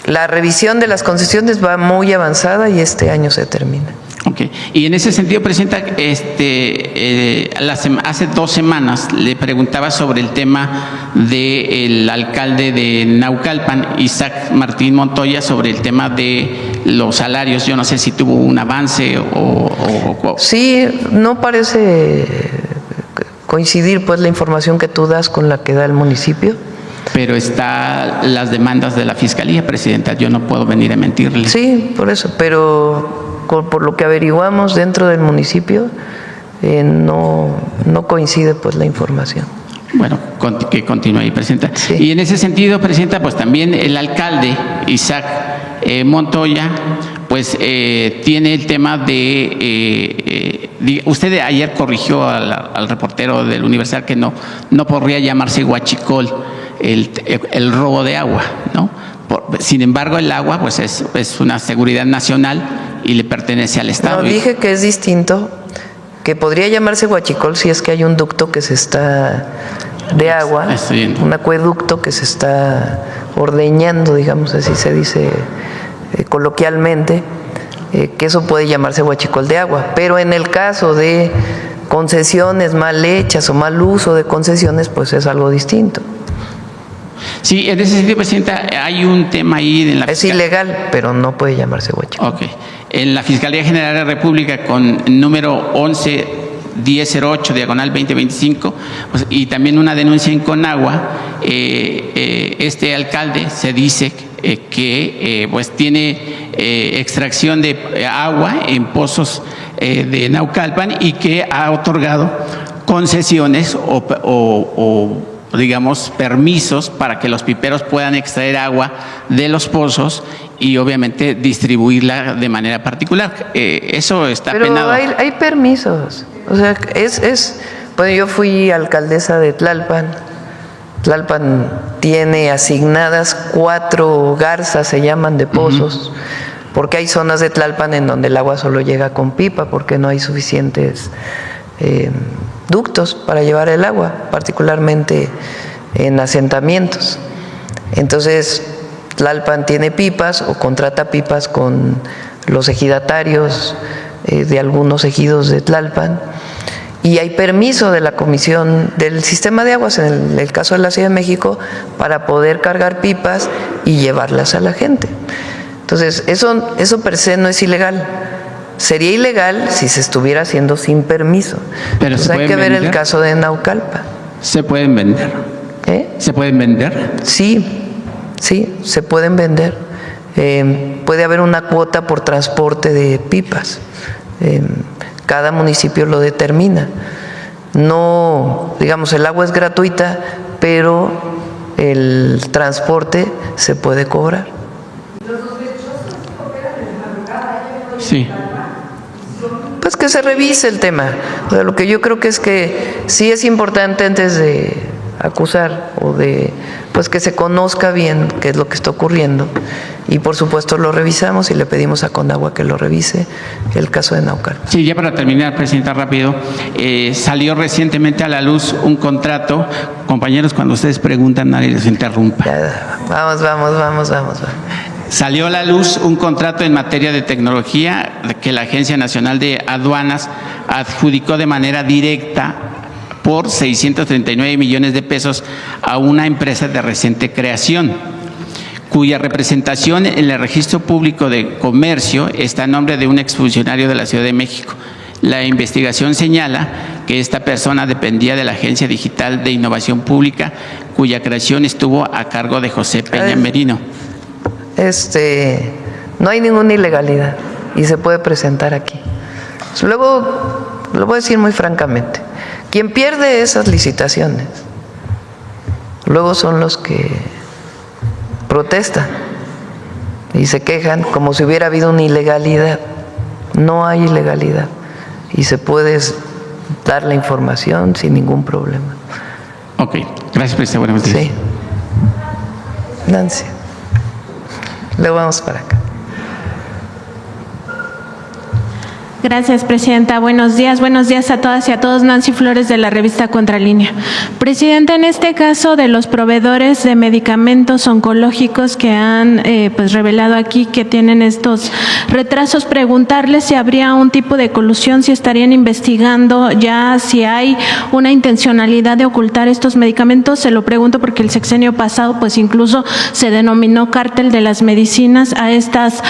Speaker 1: La revisión de las concesiones va muy avanzada y este año se termina.
Speaker 9: Okay. Y en ese sentido, Presidenta, hace 2 semanas le preguntaba sobre el tema del alcalde de Naucalpan, Isaac Martín Montoya, sobre el tema de los salarios. Yo no sé si tuvo un avance o...
Speaker 1: Sí, no parece coincidir pues la información que tú das con la que da el municipio.
Speaker 9: Pero están las demandas de la Fiscalía, Presidenta, yo no puedo venir a mentirle.
Speaker 1: Sí, por eso, pero por lo que averiguamos dentro del municipio, no coincide pues la información.
Speaker 9: Bueno, que continúe ahí, Presidenta.
Speaker 1: Sí.
Speaker 9: Y en ese sentido, Presidenta, pues también el alcalde, Isaac Montoya, pues tiene el tema de... usted ayer corrigió al reportero del Universal que no podría llamarse huachicol el robo de agua, ¿no? Sin embargo, el agua pues es una seguridad nacional y le pertenece al Estado.
Speaker 1: No, dije que es distinto, que podría llamarse huachicol si es que hay un ducto que se está de agua, un acueducto que se está ordeñando, digamos, así se dice coloquialmente, que eso puede llamarse huachicol de agua. Pero en el caso de concesiones mal hechas o mal uso de concesiones, pues es algo distinto.
Speaker 9: Sí, en ese sentido, Presidenta, hay un tema ahí en la
Speaker 1: es ilegal, pero no puede llamarse huachicol.
Speaker 9: Ok. En la Fiscalía General de la República, con número 11-1008/2025, pues, y también una denuncia en Conagua, este alcalde se dice que pues tiene extracción de agua en pozos de Naucalpan, y que ha otorgado concesiones o digamos permisos para que los piperos puedan extraer agua de los pozos y obviamente distribuirla de manera particular. Eso está penado.
Speaker 1: Pero hay permisos. O sea, bueno, yo fui alcaldesa de Tlalpan. Tlalpan tiene asignadas 4 garzas, se llaman, de pozos, porque hay zonas de Tlalpan en donde el agua solo llega con pipa, porque no hay suficientes ductos para llevar el agua, particularmente en asentamientos. Entonces, Tlalpan tiene pipas o contrata pipas con los ejidatarios de algunos ejidos de Tlalpan, y hay permiso de la Comisión del Sistema de Aguas, en el caso de la Ciudad de México, para poder cargar pipas y llevarlas a la gente. Entonces, eso per se no es ilegal. Sería ilegal si se estuviera haciendo sin permiso.
Speaker 9: Pero
Speaker 1: entonces hay que ver el caso de Naucalpan.
Speaker 9: ¿Se pueden vender? ¿Se pueden vender?
Speaker 1: Sí, se pueden vender. Puede haber una cuota por transporte de pipas. Cada municipio lo determina. No, digamos, el agua es gratuita, pero el transporte se puede cobrar.
Speaker 9: Sí.
Speaker 1: Pues que se revise el tema. O sea, lo que yo creo que es que sí es importante, antes de acusar o de pues que se conozca bien qué es lo que está ocurriendo. Y por supuesto lo revisamos y le pedimos a Conagua que lo revise el caso de Naucalpan.
Speaker 9: Sí, ya para terminar, Presidenta, rápido, salió recientemente a la luz un contrato. Compañeros, cuando ustedes preguntan, nadie les interrumpa.
Speaker 1: Ya, vamos.
Speaker 9: Salió a la luz un contrato en materia de tecnología que la Agencia Nacional de Aduanas adjudicó de manera directa por 639 millones de pesos a una empresa de reciente creación, cuya representación en el Registro Público de Comercio está a nombre de un exfuncionario de la Ciudad de México. La investigación señala que esta persona dependía de la Agencia Digital de Innovación Pública, cuya creación estuvo a cargo de José Peña Merino.
Speaker 1: No hay ninguna ilegalidad y se puede presentar aquí. Luego, lo voy a decir muy francamente, quien pierde esas licitaciones, luego son los que protestan y se quejan como si hubiera habido una ilegalidad. No hay ilegalidad y se puede dar la información sin ningún problema.
Speaker 9: Ok, gracias, Presidenta. Buenos días.
Speaker 1: Sí. Nancy. Luego vamos para acá.
Speaker 11: Gracias, Presidenta. Buenos días a todas y a todos. Nancy Flores, de la revista Contralínea. Presidenta, en este caso de los proveedores de medicamentos oncológicos que han pues revelado aquí que tienen estos retrasos, preguntarles si habría un tipo de colusión, si estarían investigando ya si hay una intencionalidad de ocultar estos medicamentos. Se lo pregunto porque el sexenio pasado pues incluso se denominó cártel de las medicinas a estas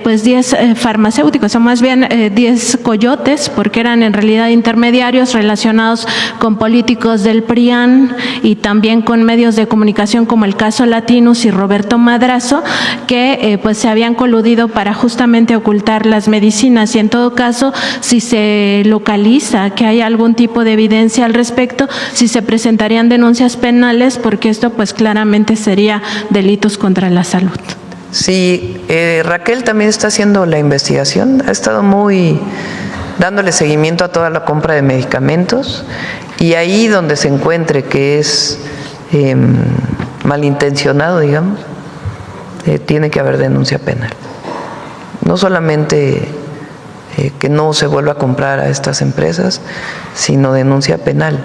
Speaker 11: pues 10 farmacéuticos, o más bien 10 coyotes, porque eran en realidad intermediarios relacionados con políticos del PRIAN y también con medios de comunicación como el caso Latinus y Roberto Madrazo, que pues se habían coludido para justamente ocultar las medicinas. Y en todo caso, si se localiza que hay algún tipo de evidencia al respecto, si se presentarían denuncias penales, porque esto pues claramente sería delitos contra la salud.
Speaker 1: Sí, Raquel también está haciendo la investigación, ha estado dándole seguimiento a toda la compra de medicamentos, y ahí donde se encuentre que es malintencionado, digamos, tiene que haber denuncia penal. No solamente que no se vuelva a comprar a estas empresas, sino denuncia penal.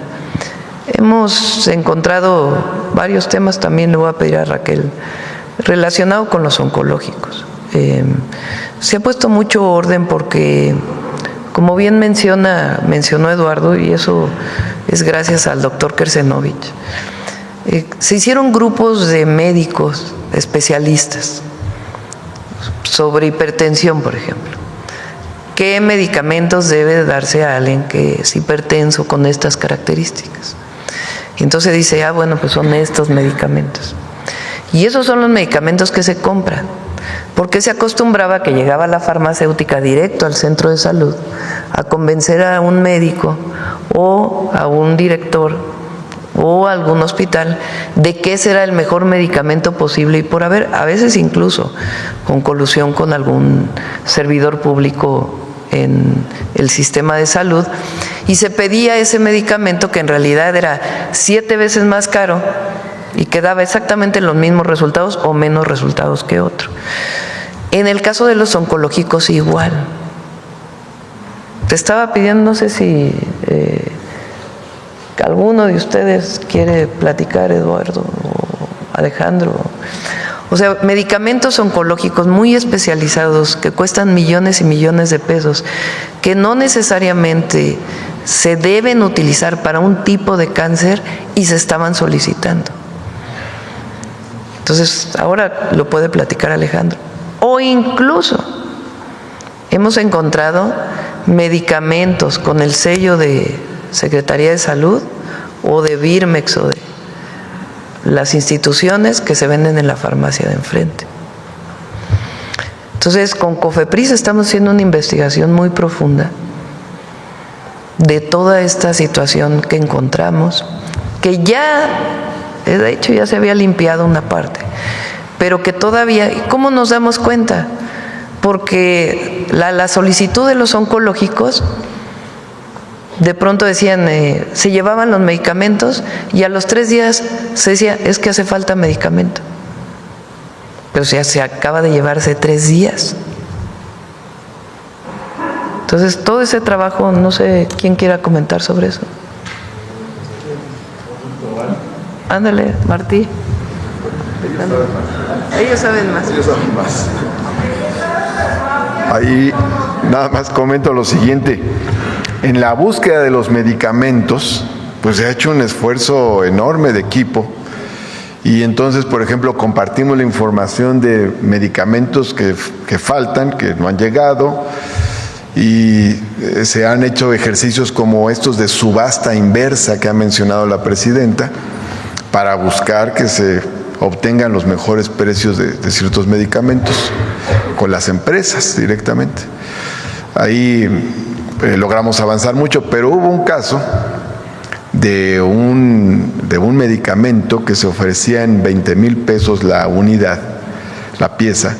Speaker 1: Hemos encontrado varios temas, también le voy a pedir a Raquel, relacionado con los oncológicos. Se ha puesto mucho orden porque, como bien mencionó Eduardo, y eso es gracias al doctor Kersenovich, se hicieron grupos de médicos especialistas sobre hipertensión, por ejemplo. ¿Qué medicamentos debe darse a alguien que es hipertenso con estas características? Y entonces dice, bueno, pues son estos medicamentos. Y esos son los medicamentos que se compran, porque se acostumbraba que llegaba la farmacéutica directo al centro de salud a convencer a un médico o a un director o a algún hospital de que ese era el mejor medicamento posible, y por haber, a veces incluso con colusión con algún servidor público en el sistema de salud, y se pedía ese medicamento que en realidad era 7 veces más caro y que daba exactamente los mismos resultados o menos resultados que otro. En el caso de los oncológicos igual. Te estaba pidiendo, no sé si alguno de ustedes quiere platicar, Eduardo o Alejandro. O sea, medicamentos oncológicos muy especializados que cuestan millones y millones de pesos, que no necesariamente se deben utilizar para un tipo de cáncer y se estaban solicitando. Entonces, ahora lo puede platicar Alejandro. O incluso hemos encontrado medicamentos con el sello de Secretaría de Salud o de Birmex o de las instituciones que se venden en la farmacia de enfrente. Entonces, con COFEPRIS estamos haciendo una investigación muy profunda de toda esta situación que encontramos, que ya, de hecho, ya se había limpiado una parte, pero que todavía, ¿y cómo nos damos cuenta? Porque la solicitud de los oncológicos de pronto decían, se llevaban los medicamentos y a los 3 días se decía, es que hace falta medicamento. Pero ya se acaba de llevarse 3 días. Entonces, todo ese trabajo, no sé quién quiera comentar sobre eso. Ándale, Martí. Ellos saben más.
Speaker 4: Ellos saben más. Ahí nada más comento lo siguiente. En la búsqueda de los medicamentos, pues se ha hecho un esfuerzo enorme de equipo. Y entonces, por ejemplo, compartimos la información de medicamentos que faltan, que no han llegado, y se han hecho ejercicios como estos de subasta inversa que ha mencionado la presidenta, para buscar que se obtengan los mejores precios de ciertos medicamentos con las empresas directamente. Ahí logramos avanzar mucho, pero hubo un caso de un medicamento que se ofrecía en 20,000 pesos la unidad, la pieza,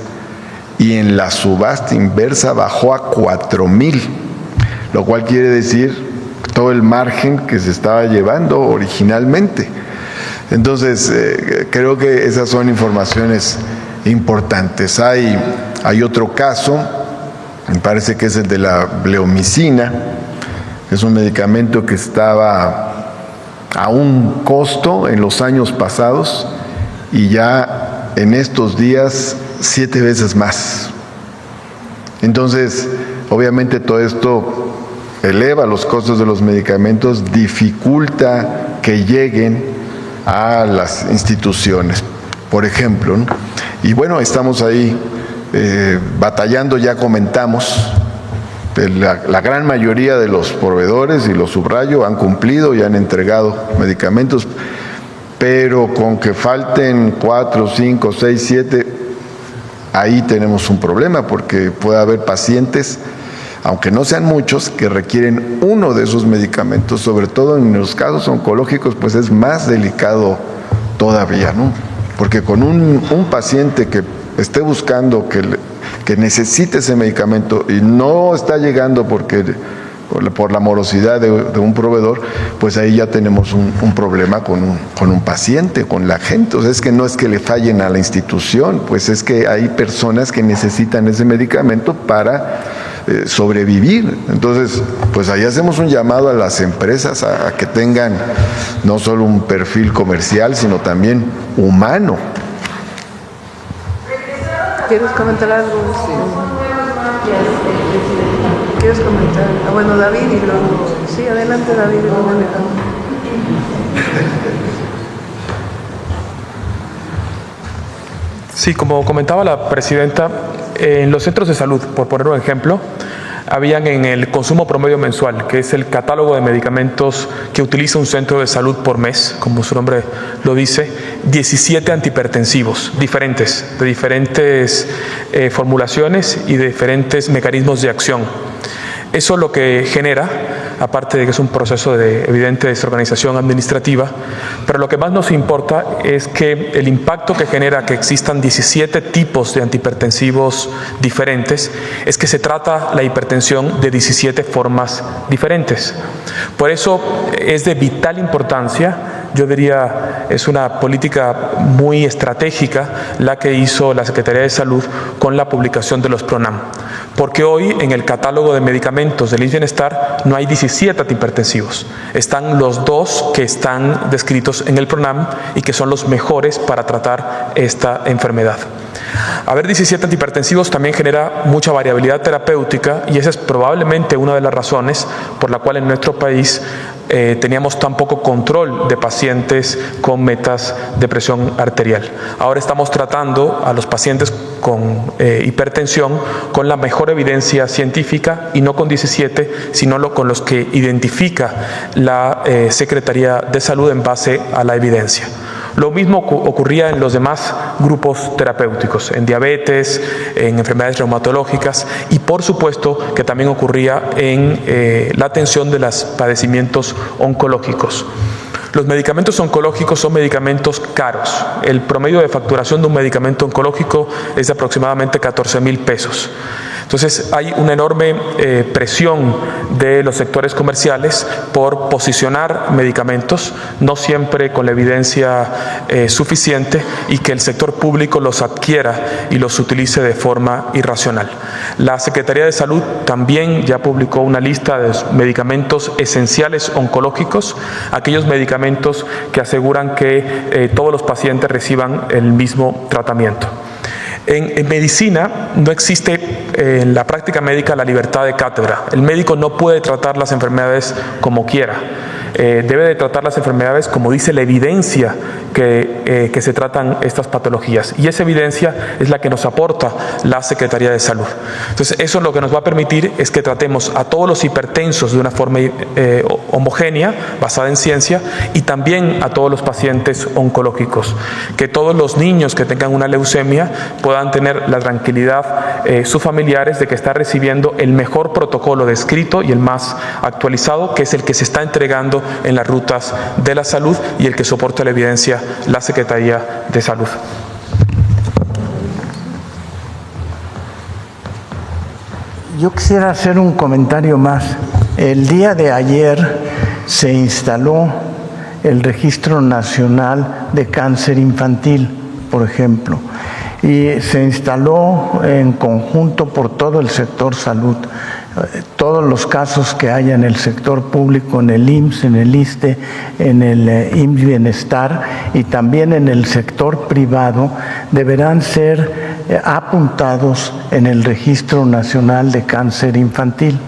Speaker 4: y en la subasta inversa bajó a 4,000, lo cual quiere decir todo el margen que se estaba llevando originalmente. Entonces, creo que esas son informaciones importantes. Hay otro caso, me parece que es el de la bleomicina, que es un medicamento que estaba a un costo en los años pasados y ya en estos días 7 veces más. Entonces, obviamente todo esto eleva los costos de los medicamentos, dificulta que lleguen a las instituciones, por ejemplo, ¿no? Y bueno, estamos ahí batallando, ya comentamos, la gran mayoría de los proveedores, y lo subrayo, han cumplido y han entregado medicamentos, pero con que falten 4, 5, 6, 7, ahí tenemos un problema, porque puede haber pacientes, aunque no sean muchos, que requieren uno de esos medicamentos, sobre todo en los casos oncológicos, pues es más delicado todavía, ¿no? Porque con un paciente que esté buscando, que necesite ese medicamento y no está llegando por la morosidad de un proveedor, pues ahí ya tenemos un problema con un paciente, con la gente. O sea, es que no es que le fallen a la institución, pues es que hay personas que necesitan ese medicamento para sobrevivir. Entonces, pues ahí hacemos un llamado a las empresas a que tengan no solo un perfil comercial, sino también humano.
Speaker 1: ¿Quieres comentar algo? Sí. ¿Quieres comentar? Bueno, David y luego... Sí, adelante, David, y luego Alejandro.
Speaker 2: Sí, como comentaba la presidenta, en los centros de salud, por poner un ejemplo, habían en el consumo promedio mensual, que es el catálogo de medicamentos que utiliza un centro de salud por mes, como su nombre lo dice, 17 antihipertensivos diferentes, de diferentes formulaciones y de diferentes mecanismos de acción. Eso lo que genera, aparte de que es un proceso de evidente desorganización administrativa, pero lo que más nos importa es que el impacto que genera que existan 17 tipos de antihipertensivos diferentes es que se trata la hipertensión de 17 formas diferentes. Por eso es de vital importancia, yo diría, es una política muy estratégica la que hizo la Secretaría de Salud con la publicación de los PRONAM. Porque hoy en el catálogo de medicamentos del IMSS Bienestar no hay 17 antihipertensivos. Están los 2 que están descritos en el PRONAM y que son los mejores para tratar esta enfermedad. Haber 17 antihipertensivos también genera mucha variabilidad terapéutica y esa es probablemente una de las razones por la cual en nuestro país teníamos tan poco control de pacientes con metas de presión arterial. Ahora estamos tratando a los pacientes con hipertensión con la mejor evidencia científica y no con 17, sino con los que identifica la Secretaría de Salud en base a la evidencia. Lo mismo ocurría en los demás grupos terapéuticos, en diabetes, en enfermedades reumatológicas y por supuesto que también ocurría en la atención de los padecimientos oncológicos. Los medicamentos oncológicos son medicamentos caros. El promedio de facturación de un medicamento oncológico es de aproximadamente 14,000 pesos. Entonces hay una enorme presión de los sectores comerciales por posicionar medicamentos, no siempre con la evidencia suficiente, y que el sector público los adquiera y los utilice de forma irracional. La Secretaría de Salud también ya publicó una lista de medicamentos esenciales oncológicos, aquellos medicamentos que aseguran que todos los pacientes reciban el mismo tratamiento. En medicina no existe en la práctica médica la libertad de cátedra. El médico no puede tratar las enfermedades como quiera. Debe de tratar las enfermedades como dice la evidencia que se tratan estas patologías, y esa evidencia es la que nos aporta la Secretaría de Salud. Entonces eso lo que nos va a permitir es que tratemos a todos los hipertensos de una forma homogénea, basada en ciencia, y también a todos los pacientes oncológicos, que todos los niños que tengan una leucemia puedan tener la tranquilidad sus familiares de que está recibiendo el mejor protocolo descrito y el más actualizado, que es el que se está entregando en las rutas de la salud y el que soporta la evidencia la Secretaría de Salud.
Speaker 8: Yo quisiera hacer un comentario más. El día de ayer se instaló el Registro Nacional de Cáncer Infantil, por ejemplo, y se instaló en conjunto por todo el sector salud. Todos los casos que haya en el sector público, en el IMSS, en el ISSSTE, en el IMSS Bienestar y también en el sector privado, deberán ser apuntados en el Registro Nacional de Cáncer Infantil.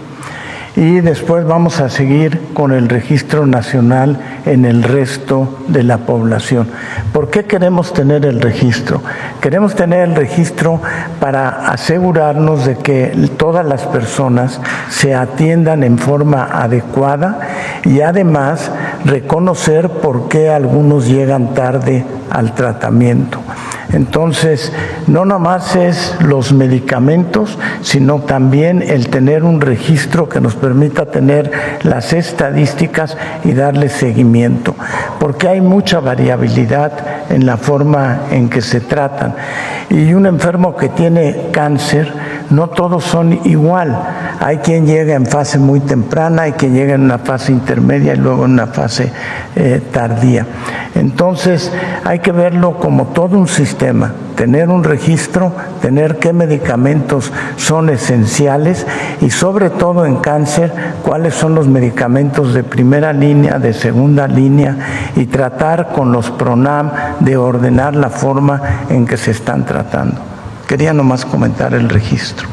Speaker 8: Y después vamos a seguir con el registro nacional en el resto de la población. ¿Por qué queremos tener el registro? Queremos tener el registro para asegurarnos de que todas las personas se atiendan en forma adecuada y además reconocer por qué algunos llegan tarde al tratamiento. Entonces, no nomás es los medicamentos, sino también el tener un registro que nos permita tener las estadísticas y darle seguimiento, porque hay mucha variabilidad en la forma en que se tratan. Y un enfermo que tiene cáncer, no todos son igual. Hay quien llega en fase muy temprana, hay quien llega en una fase intermedia y luego en una fase tardía. Entonces, hay que verlo como todo un sistema, tener un registro, tener qué medicamentos son esenciales y sobre todo en cáncer, cuáles son los medicamentos de primera línea, de segunda línea, y tratar con los PRONAM de ordenar la forma en que se están tratando. Quería nomás comentar el registro.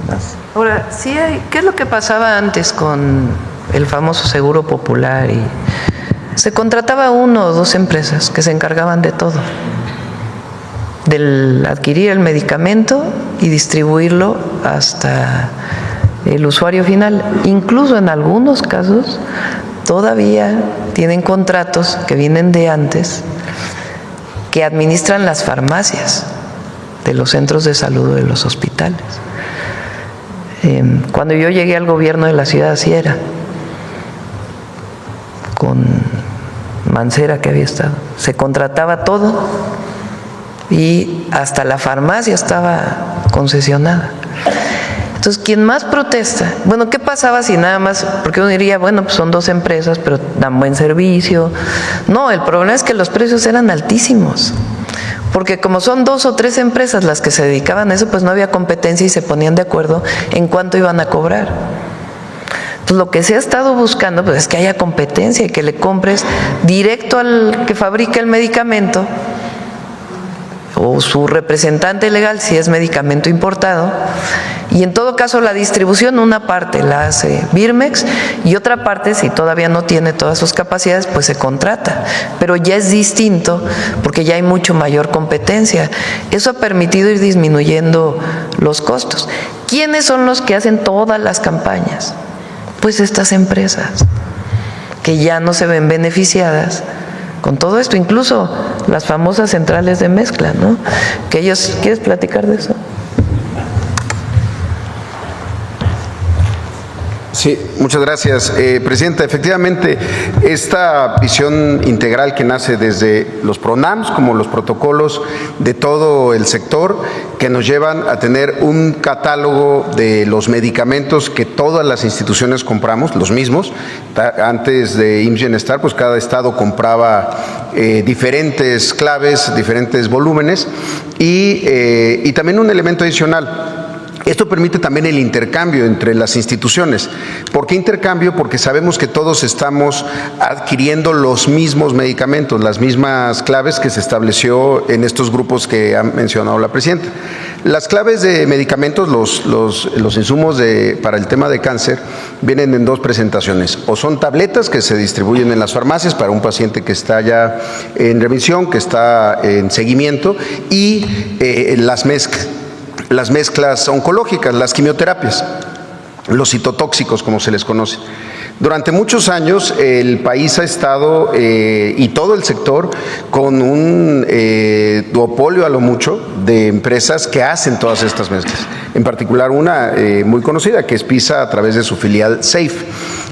Speaker 8: Gracias.
Speaker 1: Ahora, sí hay, ¿qué es lo que pasaba antes con el famoso Seguro Popular? Y se contrataba 1 o 2 empresas que se encargaban de todo, del adquirir el medicamento y distribuirlo hasta el usuario final. Incluso en algunos casos todavía tienen contratos que vienen de antes que administran las farmacias de los centros de salud o de los hospitales. Cuando yo llegué al gobierno de la ciudad así era, con Mancera que había estado, se contrataba todo y hasta la farmacia estaba concesionada. Entonces, quien más protesta, bueno, ¿qué pasaba si nada más? Porque uno diría, bueno, pues son 2 empresas, pero dan buen servicio. No, el problema es que los precios eran altísimos, porque como son 2 o 3 empresas las que se dedicaban a eso, pues no había competencia y se ponían de acuerdo en cuánto iban a cobrar. Pues lo que se ha estado buscando pues es que haya competencia y que le compres directo al que fabrica el medicamento o su representante legal si es medicamento importado, y en todo caso la distribución una parte la hace Birmex y otra parte, si todavía no tiene todas sus capacidades, pues se contrata, pero ya es distinto porque ya hay mucho mayor competencia. Eso ha permitido ir disminuyendo los costos. ¿Quiénes son los que hacen todas las campañas? Pues estas empresas que ya no se ven beneficiadas con todo esto, incluso las famosas centrales de mezcla, ¿no? Que ellos, ¿quieres platicar de eso?
Speaker 5: Sí, muchas gracias, Presidenta. Efectivamente, esta visión integral que nace desde los PRONAMs como los protocolos de todo el sector, que nos llevan a tener un catálogo de los medicamentos que todas las instituciones compramos, los mismos. Antes de IMSS Bienestar, pues cada estado compraba diferentes claves, diferentes volúmenes y también un elemento adicional. Esto permite también el intercambio entre las instituciones. ¿Por qué intercambio? Porque sabemos que todos estamos adquiriendo los mismos medicamentos, las mismas claves que se estableció en estos grupos que ha mencionado la Presidenta. Las claves de medicamentos, los insumos para el tema de cáncer, vienen en dos presentaciones. O son tabletas que se distribuyen en las farmacias para un paciente que está ya en remisión, que está en seguimiento, y las mezclas oncológicas, las quimioterapias, los citotóxicos, como se les conoce. Durante muchos años el país ha estado, y todo el sector, con un duopolio a lo mucho de empresas que hacen todas estas mezclas. En particular una muy conocida, que es PISA a través de su filial SAFE.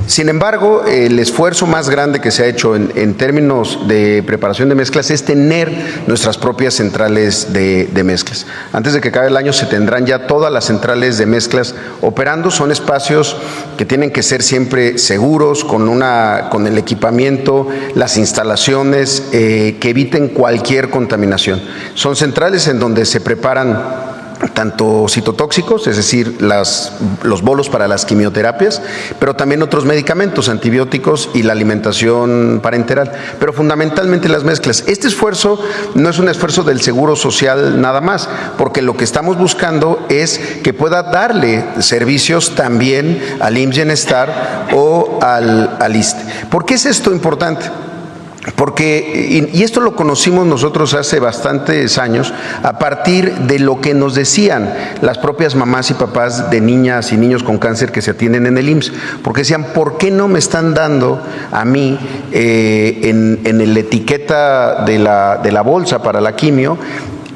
Speaker 5: Sin embargo, el esfuerzo más grande que se ha hecho en términos de preparación de mezclas es tener nuestras propias centrales de mezclas. Antes de que acabe el año se tendrán ya todas las centrales de mezclas operando. Son espacios que tienen que ser siempre seguros, con el equipamiento, las instalaciones, que eviten cualquier contaminación. Son centrales en donde se preparan tanto citotóxicos, es decir, los bolos para las quimioterapias, pero también otros medicamentos, antibióticos y la alimentación parenteral, pero fundamentalmente las mezclas. Este esfuerzo no es un esfuerzo del Seguro Social nada más, porque lo que estamos buscando es que pueda darle servicios también al IMSS Bienestar o al ISSSTE. ¿Por qué es esto importante? Porque, y esto lo conocimos nosotros hace bastantes años, a partir de lo que nos decían las propias mamás y papás de niñas y niños con cáncer que se atienden en el IMSS, porque decían, ¿por qué no me están dando a mí en la etiqueta de la bolsa para la quimio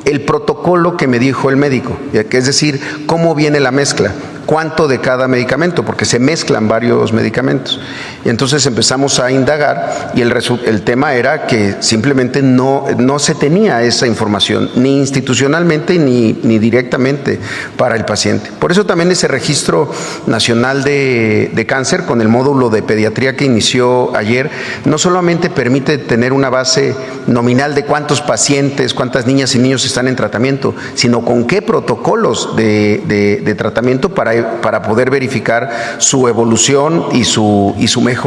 Speaker 5: el protocolo que me dijo el médico? Es decir, cómo viene la mezcla, cuánto de cada medicamento, porque se mezclan varios medicamentos. Y entonces empezamos a indagar y el tema era que simplemente no se tenía esa información, ni institucionalmente ni directamente para el paciente. Por eso también ese Registro Nacional de Cáncer, con el módulo de pediatría que inició ayer, no solamente permite tener una base nominal de cuántos pacientes, cuántas niñas y niños están en tratamiento, sino con qué protocolos de tratamiento para poder verificar su evolución y su mejoría.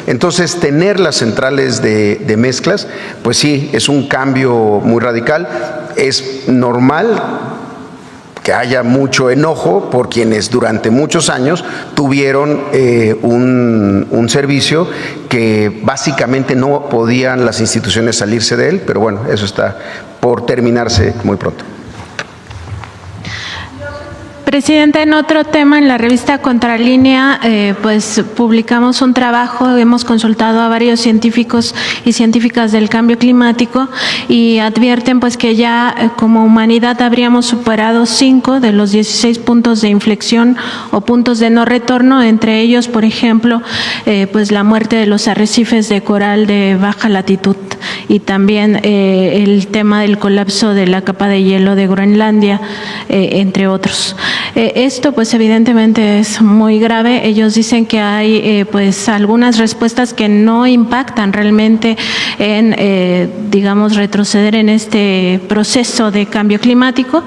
Speaker 5: Entonces, tener las centrales de mezclas, pues sí, es un cambio muy radical. Es normal que haya mucho enojo por quienes durante muchos años tuvieron un servicio que básicamente no podían las instituciones salirse de él, pero bueno, eso está por terminarse muy pronto.
Speaker 11: Presidenta, en otro tema, en la revista Contralínea, pues publicamos un trabajo, hemos consultado a varios científicos y científicas del cambio climático y advierten pues que ya como humanidad habríamos superado 5 de los 16 puntos de inflexión o puntos de no retorno, entre ellos, por ejemplo, pues la muerte de los arrecifes de coral de baja latitud y también el tema del colapso de la capa de hielo de Groenlandia, entre otros. Esto pues evidentemente es muy grave. Ellos dicen que hay pues algunas respuestas que no impactan realmente en digamos retroceder en este proceso de cambio climático,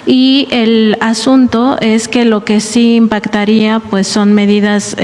Speaker 11: y el asunto es que lo que sí impactaría pues son medidas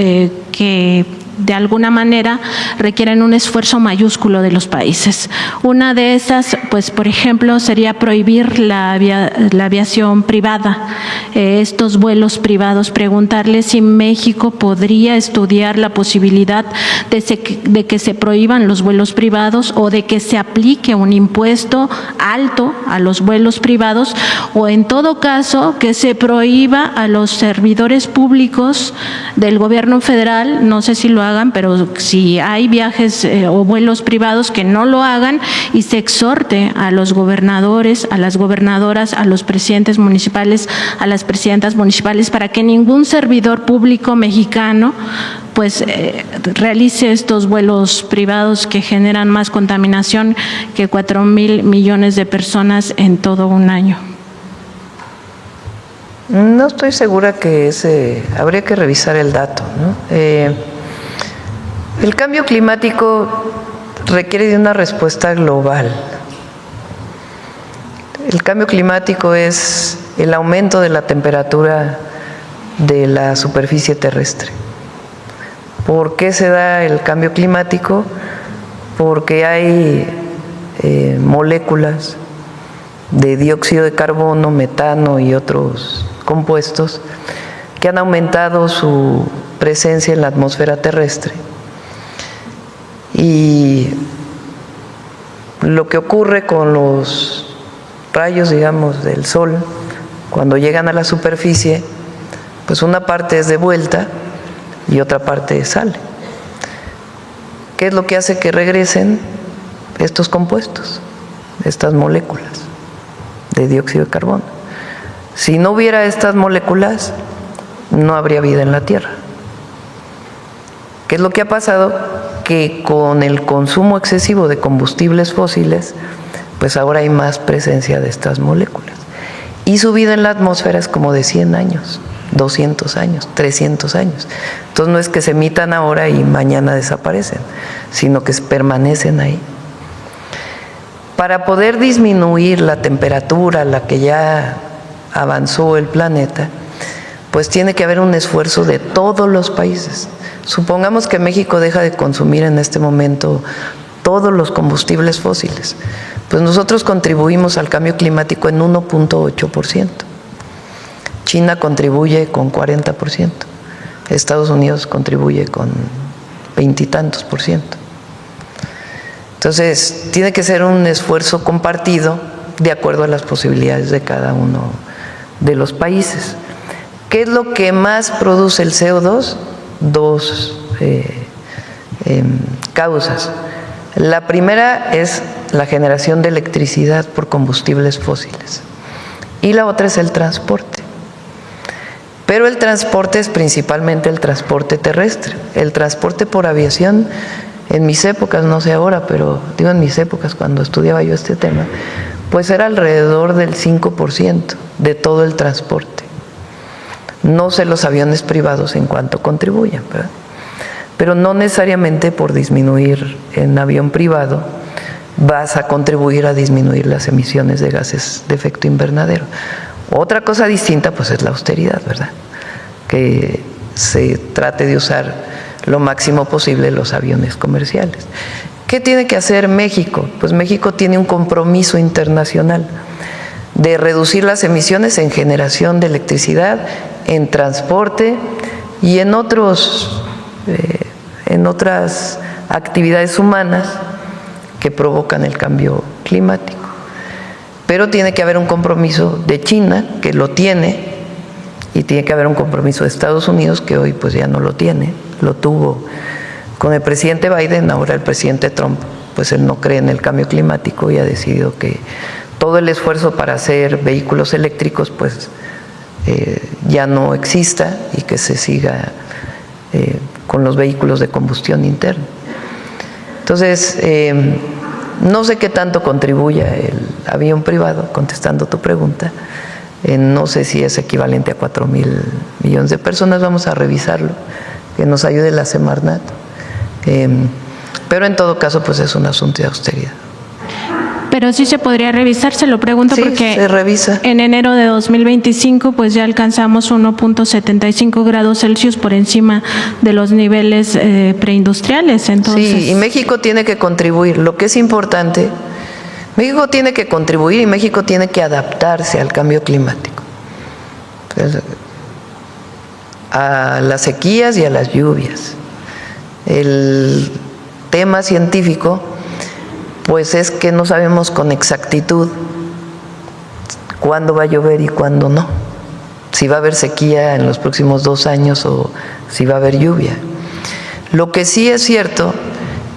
Speaker 11: que de alguna manera requieren un esfuerzo mayúsculo de los países. Una de esas, pues por ejemplo, sería prohibir la aviación privada, estos vuelos privados. Preguntarle si México podría estudiar la posibilidad de que se prohíban los vuelos privados o de que se aplique un impuesto alto a los vuelos privados, o en todo caso que se prohíba a los servidores públicos del gobierno federal, no sé si lo hagan, pero si hay viajes o vuelos privados, que no lo hagan, y se exhorte a los gobernadores, a las gobernadoras, a los presidentes municipales, a las presidentas municipales, para que ningún servidor público mexicano pues realice estos vuelos privados que generan más contaminación que 4,000 millones de personas en todo un año.
Speaker 1: No estoy segura que habría que revisar el dato, ¿no? El cambio climático requiere de una respuesta global. El cambio climático es el aumento de la temperatura de la superficie terrestre. ¿Por qué se da el cambio climático? Porque hay moléculas de dióxido de carbono, metano y otros compuestos que han aumentado su presencia en la atmósfera terrestre. Y lo que ocurre con los rayos, digamos, del sol, cuando llegan a la superficie, pues una parte es de vuelta y otra parte sale. ¿Qué es lo que hace que regresen estos compuestos, estas moléculas de dióxido de carbono? Si no hubiera estas moléculas, no habría vida en la Tierra. ¿Qué es lo que ha pasado? Que con el consumo excesivo de combustibles fósiles, pues ahora hay más presencia de estas moléculas. Y su vida en la atmósfera es como de 100 años. 200 años, 300 años. Entonces no es que se emitan ahora y mañana desaparecen, sino que permanecen ahí. Para poder disminuir la temperatura a la que ya avanzó el planeta, pues tiene que haber un esfuerzo de todos los países. Supongamos que México deja de consumir en este momento todos los combustibles fósiles, pues nosotros contribuimos al cambio climático en 1.8%. China contribuye con 40%, Estados Unidos contribuye con 20 y tantos %. Entonces, tiene que ser un esfuerzo compartido de acuerdo a las posibilidades de cada uno de los países. ¿Qué es lo que más produce el CO2? Dos causas. La primera es la generación de electricidad por combustibles fósiles y la otra es el transporte. Pero el transporte es principalmente el transporte terrestre. El transporte por aviación, en mis épocas, no sé ahora, pero digo en mis épocas cuando estudiaba yo este tema, pues era alrededor del 5% de todo el transporte. No sé los aviones privados en cuánto contribuyen, ¿verdad? Pero no necesariamente por disminuir en avión privado vas a contribuir a disminuir las emisiones de gases de efecto invernadero. Otra cosa distinta pues es la austeridad, ¿verdad? Que se trate de usar lo máximo posible los aviones comerciales. ¿Qué tiene que hacer México? Pues México tiene un compromiso internacional de reducir las emisiones en generación de electricidad, en transporte y en otras actividades humanas que provocan el cambio climático. Pero tiene que haber un compromiso de China, que lo tiene, y tiene que haber un compromiso de Estados Unidos, que hoy pues ya no lo tiene, lo tuvo con el presidente Biden, ahora el presidente Trump, pues él no cree en el cambio climático y ha decidido que todo el esfuerzo para hacer vehículos eléctricos pues ya no exista y que se siga con los vehículos de combustión interna. Entonces, no sé qué tanto contribuya el avión privado, contestando tu pregunta. No sé si es equivalente a 4,000 millones de personas, vamos a revisarlo, que nos ayude la Semarnat. Pero en todo caso, pues es un asunto de austeridad.
Speaker 11: Pero sí se podría revisar, se lo pregunto
Speaker 1: Sí,
Speaker 11: porque
Speaker 1: se revisa.
Speaker 11: En enero de 2025 pues ya alcanzamos 1.75 grados Celsius por encima de los niveles preindustriales. Entonces,
Speaker 1: Sí, y México tiene que contribuir. Lo que es importante, México tiene que contribuir y México tiene que adaptarse al cambio climático, a las sequías y a las lluvias. El tema científico pues es que no sabemos con exactitud cuándo va a llover y cuándo no, si va a haber sequía en los próximos 2 años o si va a haber lluvia. Lo que sí es cierto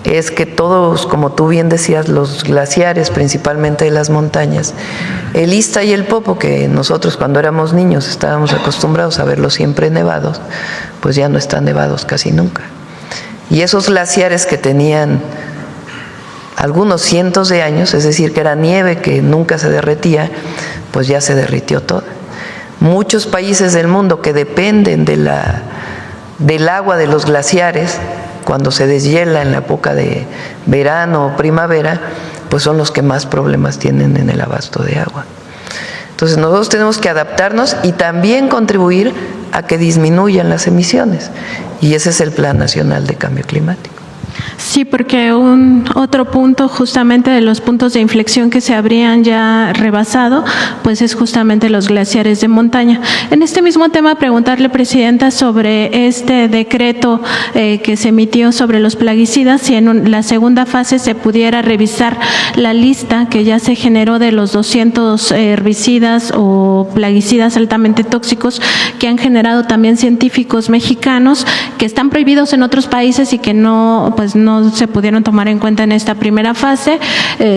Speaker 1: es que todos, como tú bien decías, los glaciares, principalmente de las montañas, el Ista y el Popo, que nosotros cuando éramos niños estábamos acostumbrados a verlos siempre nevados, pues ya no están nevados casi nunca. Y esos glaciares que tenían algunos cientos de años, es decir, que era nieve que nunca se derretía, pues ya se derritió toda. Muchos países del mundo que dependen del agua de los glaciares, cuando se deshiela en la época de verano o primavera, pues son los que más problemas tienen en el abasto de agua. Entonces nosotros tenemos que adaptarnos y también contribuir a que disminuyan las emisiones. Y ese es el Plan Nacional de Cambio Climático.
Speaker 11: Sí, porque otro punto justamente de los puntos de inflexión que se habrían ya rebasado, pues es justamente los glaciares de montaña. En este mismo tema, preguntarle, Presidenta, sobre este decreto que se emitió sobre los plaguicidas, si en la segunda fase se pudiera revisar la lista que ya se generó de los 200 herbicidas o plaguicidas altamente tóxicos que han generado también científicos mexicanos, que están prohibidos en otros países y que no se pudieron tomar en cuenta en esta primera fase,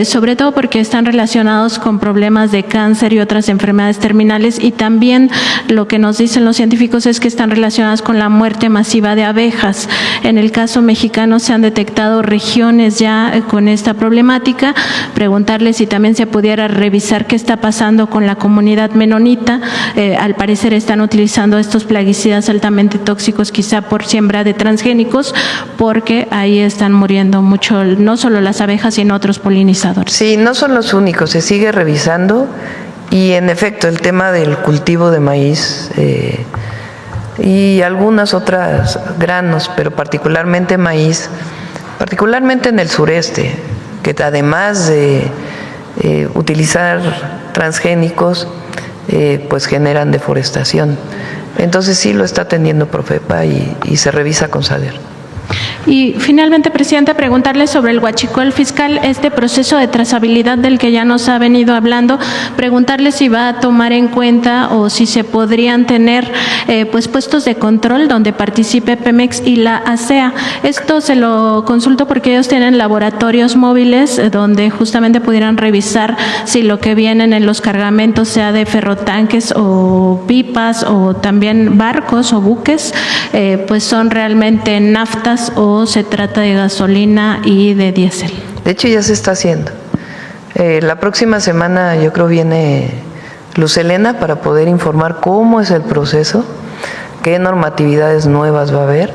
Speaker 11: sobre todo porque están relacionados con problemas de cáncer y otras enfermedades terminales, y también lo que nos dicen los científicos es que están relacionadas con la muerte masiva de abejas. En el caso mexicano se han detectado regiones ya con esta problemática. Preguntarle si también se pudiera revisar qué está pasando con la comunidad menonita. Al parecer están utilizando estos plaguicidas altamente tóxicos, quizá por siembra de transgénicos, porque ahí están muriendo mucho, no solo las abejas, sino otros polinizadores.
Speaker 1: Sí, no son los únicos, se sigue revisando, y en efecto el tema del cultivo de maíz y algunas otras granos, pero particularmente maíz, particularmente en el sureste, que además de utilizar transgénicos, pues generan deforestación. Entonces sí lo está atendiendo Profepa y se revisa con SADER.
Speaker 11: Y finalmente, Presidenta, preguntarle sobre el huachicol fiscal, este proceso de trazabilidad del que ya nos ha venido hablando, preguntarle si va a tomar en cuenta o si se podrían tener pues puestos de control donde participe Pemex y la ASEA. Esto se lo consulto porque ellos tienen laboratorios móviles donde justamente pudieran revisar si lo que vienen en los cargamentos, sea de ferrotanques o pipas o también barcos o buques, pues son realmente naftas o se trata de gasolina y de diésel.
Speaker 1: De hecho ya se está haciendo. La próxima semana yo creo viene Luz Helena para poder informar cómo es el proceso, qué normatividades nuevas va a haber.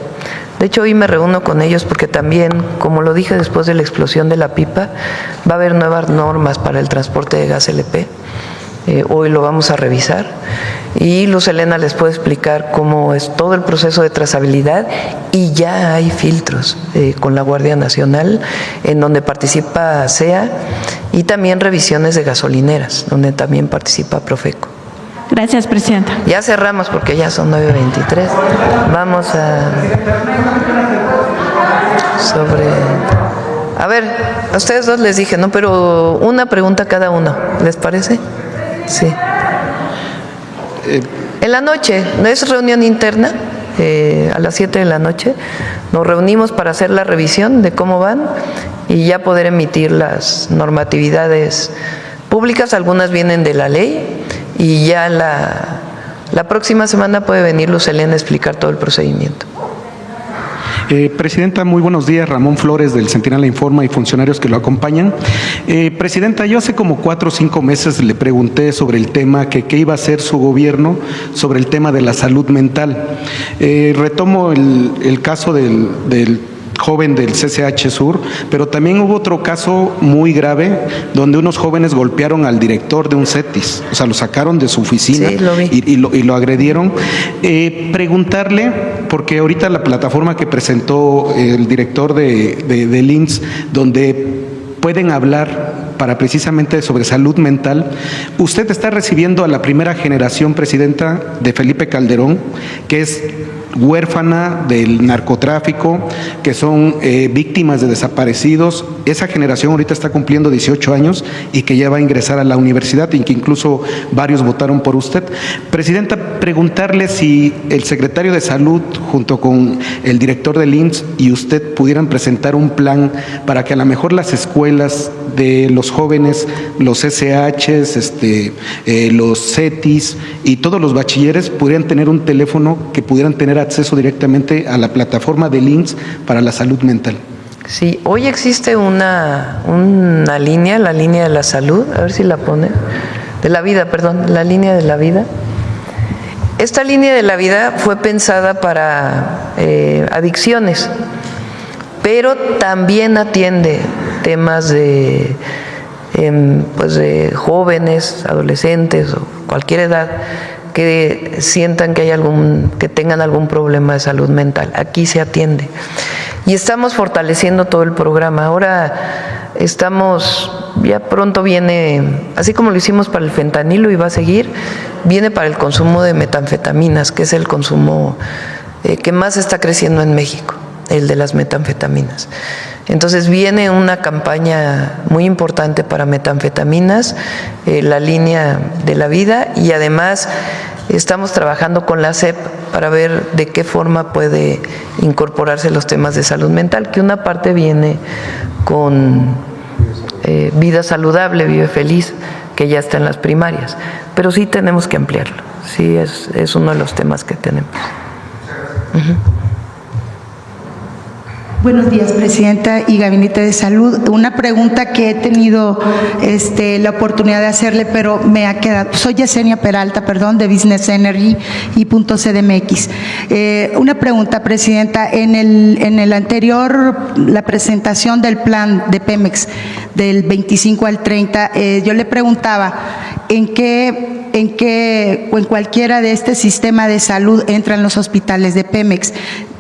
Speaker 1: De hecho hoy me reúno con ellos porque también, como lo dije después de la explosión de la pipa, va a haber nuevas normas para el transporte de gas LP. Hoy lo vamos a revisar y Luz Helena les puede explicar cómo es todo el proceso de trazabilidad, y ya hay filtros con la Guardia Nacional en donde participa SEA, y también revisiones de gasolineras donde también participa Profeco.
Speaker 11: Gracias, Presidenta.
Speaker 1: Ya cerramos porque ya son 9:23. Vamos a ver, a ustedes dos les dije, ¿no? Pero una pregunta cada uno, ¿les parece? Sí. En la noche, ¿no es reunión interna? A las 7 de la noche nos reunimos para hacer la revisión de cómo van y ya poder emitir las normatividades públicas. Algunas vienen de la ley y ya la próxima semana puede venir Luz Helena a explicar todo el procedimiento.
Speaker 12: Presidenta, muy buenos días. Ramón Flores del Centinela Informa y funcionarios que lo acompañan. Presidenta, yo hace como 4 o 5 meses le pregunté sobre el tema que qué iba a hacer su gobierno sobre el tema de la salud mental. Retomo el caso del joven del CCH Sur, pero también hubo otro caso muy grave donde unos jóvenes golpearon al director de un CETIS, o sea, lo sacaron de su oficina.
Speaker 1: Sí, lo vi.
Speaker 12: y lo agredieron. Preguntarle, porque ahorita la plataforma que presentó el director del IMSS, donde pueden hablar para precisamente sobre salud mental, usted está recibiendo a la primera generación, Presidenta, de Felipe Calderón, que es huérfana del narcotráfico, que son víctimas de desaparecidos. Esa generación ahorita está cumpliendo 18 años y que ya va a ingresar a la universidad y que incluso varios votaron por usted. Presidenta, preguntarle si el secretario de Salud junto con el director del IMSS y usted pudieran presentar un plan para que a lo mejor las escuelas de los jóvenes, los SHs, los CETIs y todos los bachilleres pudieran tener un teléfono que pudieran tener acceso directamente a la plataforma del IMSS para la salud mental.
Speaker 1: Sí, hoy existe una línea, la línea de la salud, a ver si la pone, de la vida, perdón, la línea de la vida. Esta línea de la vida fue pensada para adicciones, pero también atiende temas de jóvenes, adolescentes o cualquier edad que sientan que que tengan algún problema de salud mental. Aquí se atiende. Y estamos fortaleciendo todo el programa. Ahora ya pronto viene, así como lo hicimos para el fentanilo y va a seguir, viene para el consumo de metanfetaminas, que es el consumo que más está creciendo en México, el de las metanfetaminas. Entonces viene una campaña muy importante para metanfetaminas, la línea de la vida, y además estamos trabajando con la SEP para ver de qué forma puede incorporarse los temas de salud mental, que una parte viene con vida saludable, vive feliz, que ya está en las primarias, pero sí tenemos que ampliarlo, sí es uno de los temas que tenemos.
Speaker 10: Buenos días, Presidenta y Gabinete de Salud. Una pregunta que he tenido la oportunidad de hacerle, pero me ha quedado. Soy Yesenia Peralta, de Business Energy y .cdmx. Una pregunta, Presidenta. En el anterior, la presentación del plan de Pemex del 25 al 30, yo le preguntaba en cualquiera de este sistema de salud entran los hospitales de Pemex.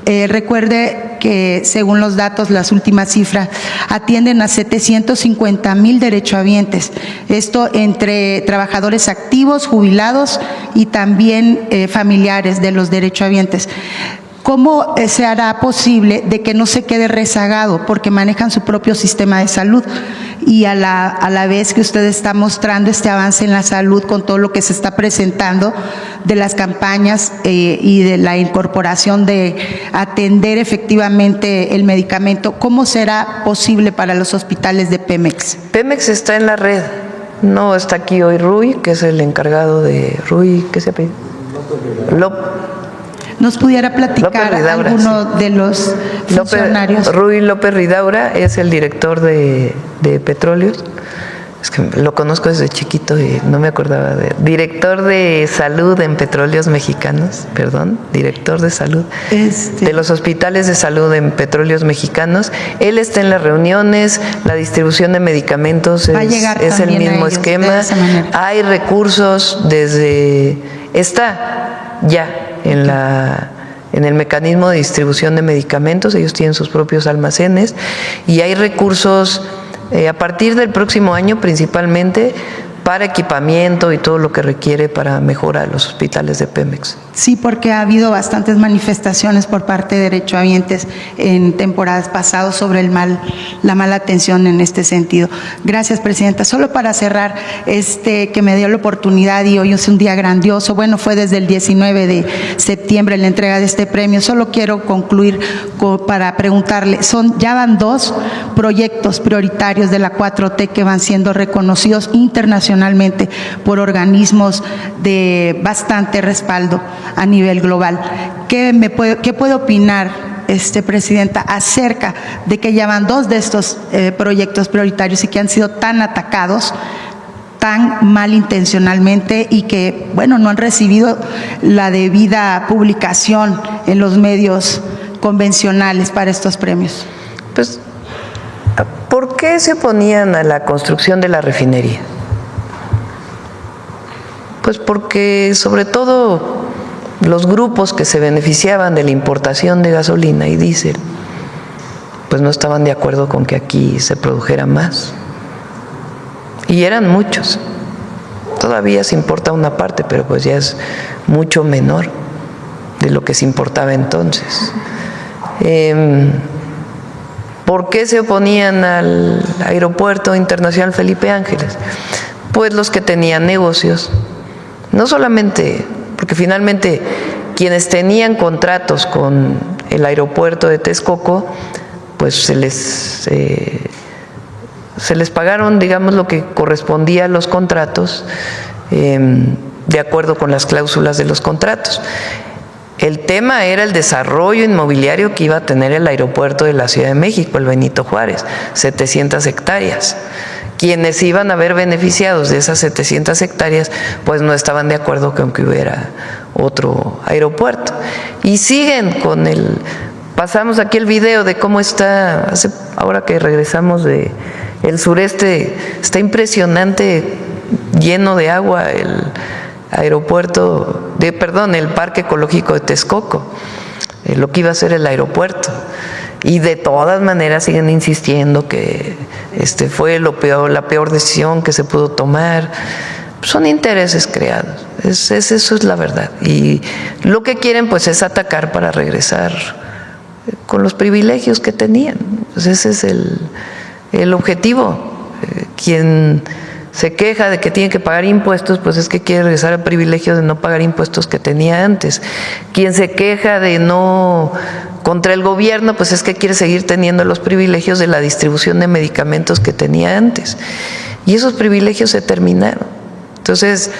Speaker 10: Recuerde que según los datos, las últimas cifras, atienden a 750,000 derechohabientes. Esto entre trabajadores activos, jubilados y también familiares de los derechohabientes. ¿Cómo se hará posible de que no se quede rezagado? Porque manejan su propio sistema de salud y a la vez que usted está mostrando este avance en la salud con todo lo que se está presentando de las campañas y de la incorporación de atender efectivamente el medicamento, ¿cómo será posible para los hospitales de Pemex?
Speaker 1: Pemex está en la red, no está aquí hoy Rui, que es el encargado de Rui, ¿qué se apellida?
Speaker 10: ¿Nos pudiera platicar
Speaker 1: Ridaura,
Speaker 10: alguno de los funcionarios?
Speaker 1: Rui López Ridaura es el director de Petróleos. Es que lo conozco desde chiquito y no me acordaba director de salud en Petróleos Mexicanos, director de salud de los hospitales de salud en Petróleos Mexicanos. Él está en las reuniones, la distribución de medicamentos es el mismo esquema. Hay recursos está ya en el mecanismo de distribución de medicamentos, ellos tienen sus propios almacenes y hay recursos a partir del próximo año principalmente para equipamiento y todo lo que requiere para mejorar los hospitales de Pemex.
Speaker 10: Sí, porque ha habido bastantes manifestaciones por parte de derechohabientes en temporadas pasadas sobre la mala atención en este sentido. Gracias, Presidenta. Solo para cerrar, que me dio la oportunidad y hoy es un día grandioso. Bueno, fue desde el 19 de septiembre la entrega de este premio. Solo quiero concluir para preguntarle, ya van 2 proyectos prioritarios de la 4T que van siendo reconocidos internacionalmente por organismos de bastante respaldo a nivel global. ¿Qué puede opinar, Presidenta, acerca de que ya van 2 de estos proyectos prioritarios y que han sido tan atacados, tan malintencionalmente y que, no han recibido la debida publicación en los medios convencionales para estos premios?
Speaker 1: Pues, ¿por qué se oponían a la construcción de la refinería? Pues porque sobre todo los grupos que se beneficiaban de la importación de gasolina y diésel, pues no estaban de acuerdo con que aquí se produjera más. Y eran muchos. Todavía se importa una parte, pero pues ya es mucho menor de lo que se importaba entonces. ¿Por qué se oponían al Aeropuerto Internacional Felipe Ángeles? Pues los que tenían negocios, no solamente, porque finalmente quienes tenían contratos con el aeropuerto de Texcoco, pues se les pagaron, digamos, lo que correspondía a los contratos, de acuerdo con las cláusulas de los contratos. El tema era el desarrollo inmobiliario que iba a tener el aeropuerto de la Ciudad de México, el Benito Juárez, 700 hectáreas. Quienes iban a ver beneficiados de esas 700 hectáreas, pues no estaban de acuerdo con que hubiera otro aeropuerto. Y siguen con pasamos aquí el video de cómo está, ahora que regresamos de el sureste, está impresionante, lleno de agua el el Parque Ecológico de Texcoco, lo que iba a ser el aeropuerto. Y de todas maneras siguen insistiendo que fue la peor decisión que se pudo tomar. Son intereses creados, eso es la verdad. Y lo que quieren pues es atacar para regresar con los privilegios que tenían. Pues ese es el objetivo. Quien se queja de que tiene que pagar impuestos, pues es que quiere regresar al privilegio de no pagar impuestos que tenía antes. Quien se queja de contra el gobierno, pues es que quiere seguir teniendo los privilegios de la distribución de medicamentos que tenía antes. Y esos privilegios se terminaron. Entonces,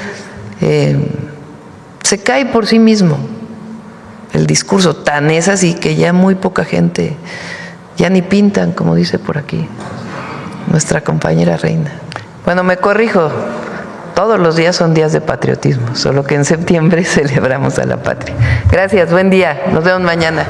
Speaker 1: se cae por sí mismo el discurso. Tan es así que ya muy poca gente, ya ni pintan, como dice por aquí nuestra compañera Reina. Bueno, me corrijo, todos los días son días de patriotismo, solo que en septiembre celebramos a la patria. Gracias, buen día, nos vemos mañana.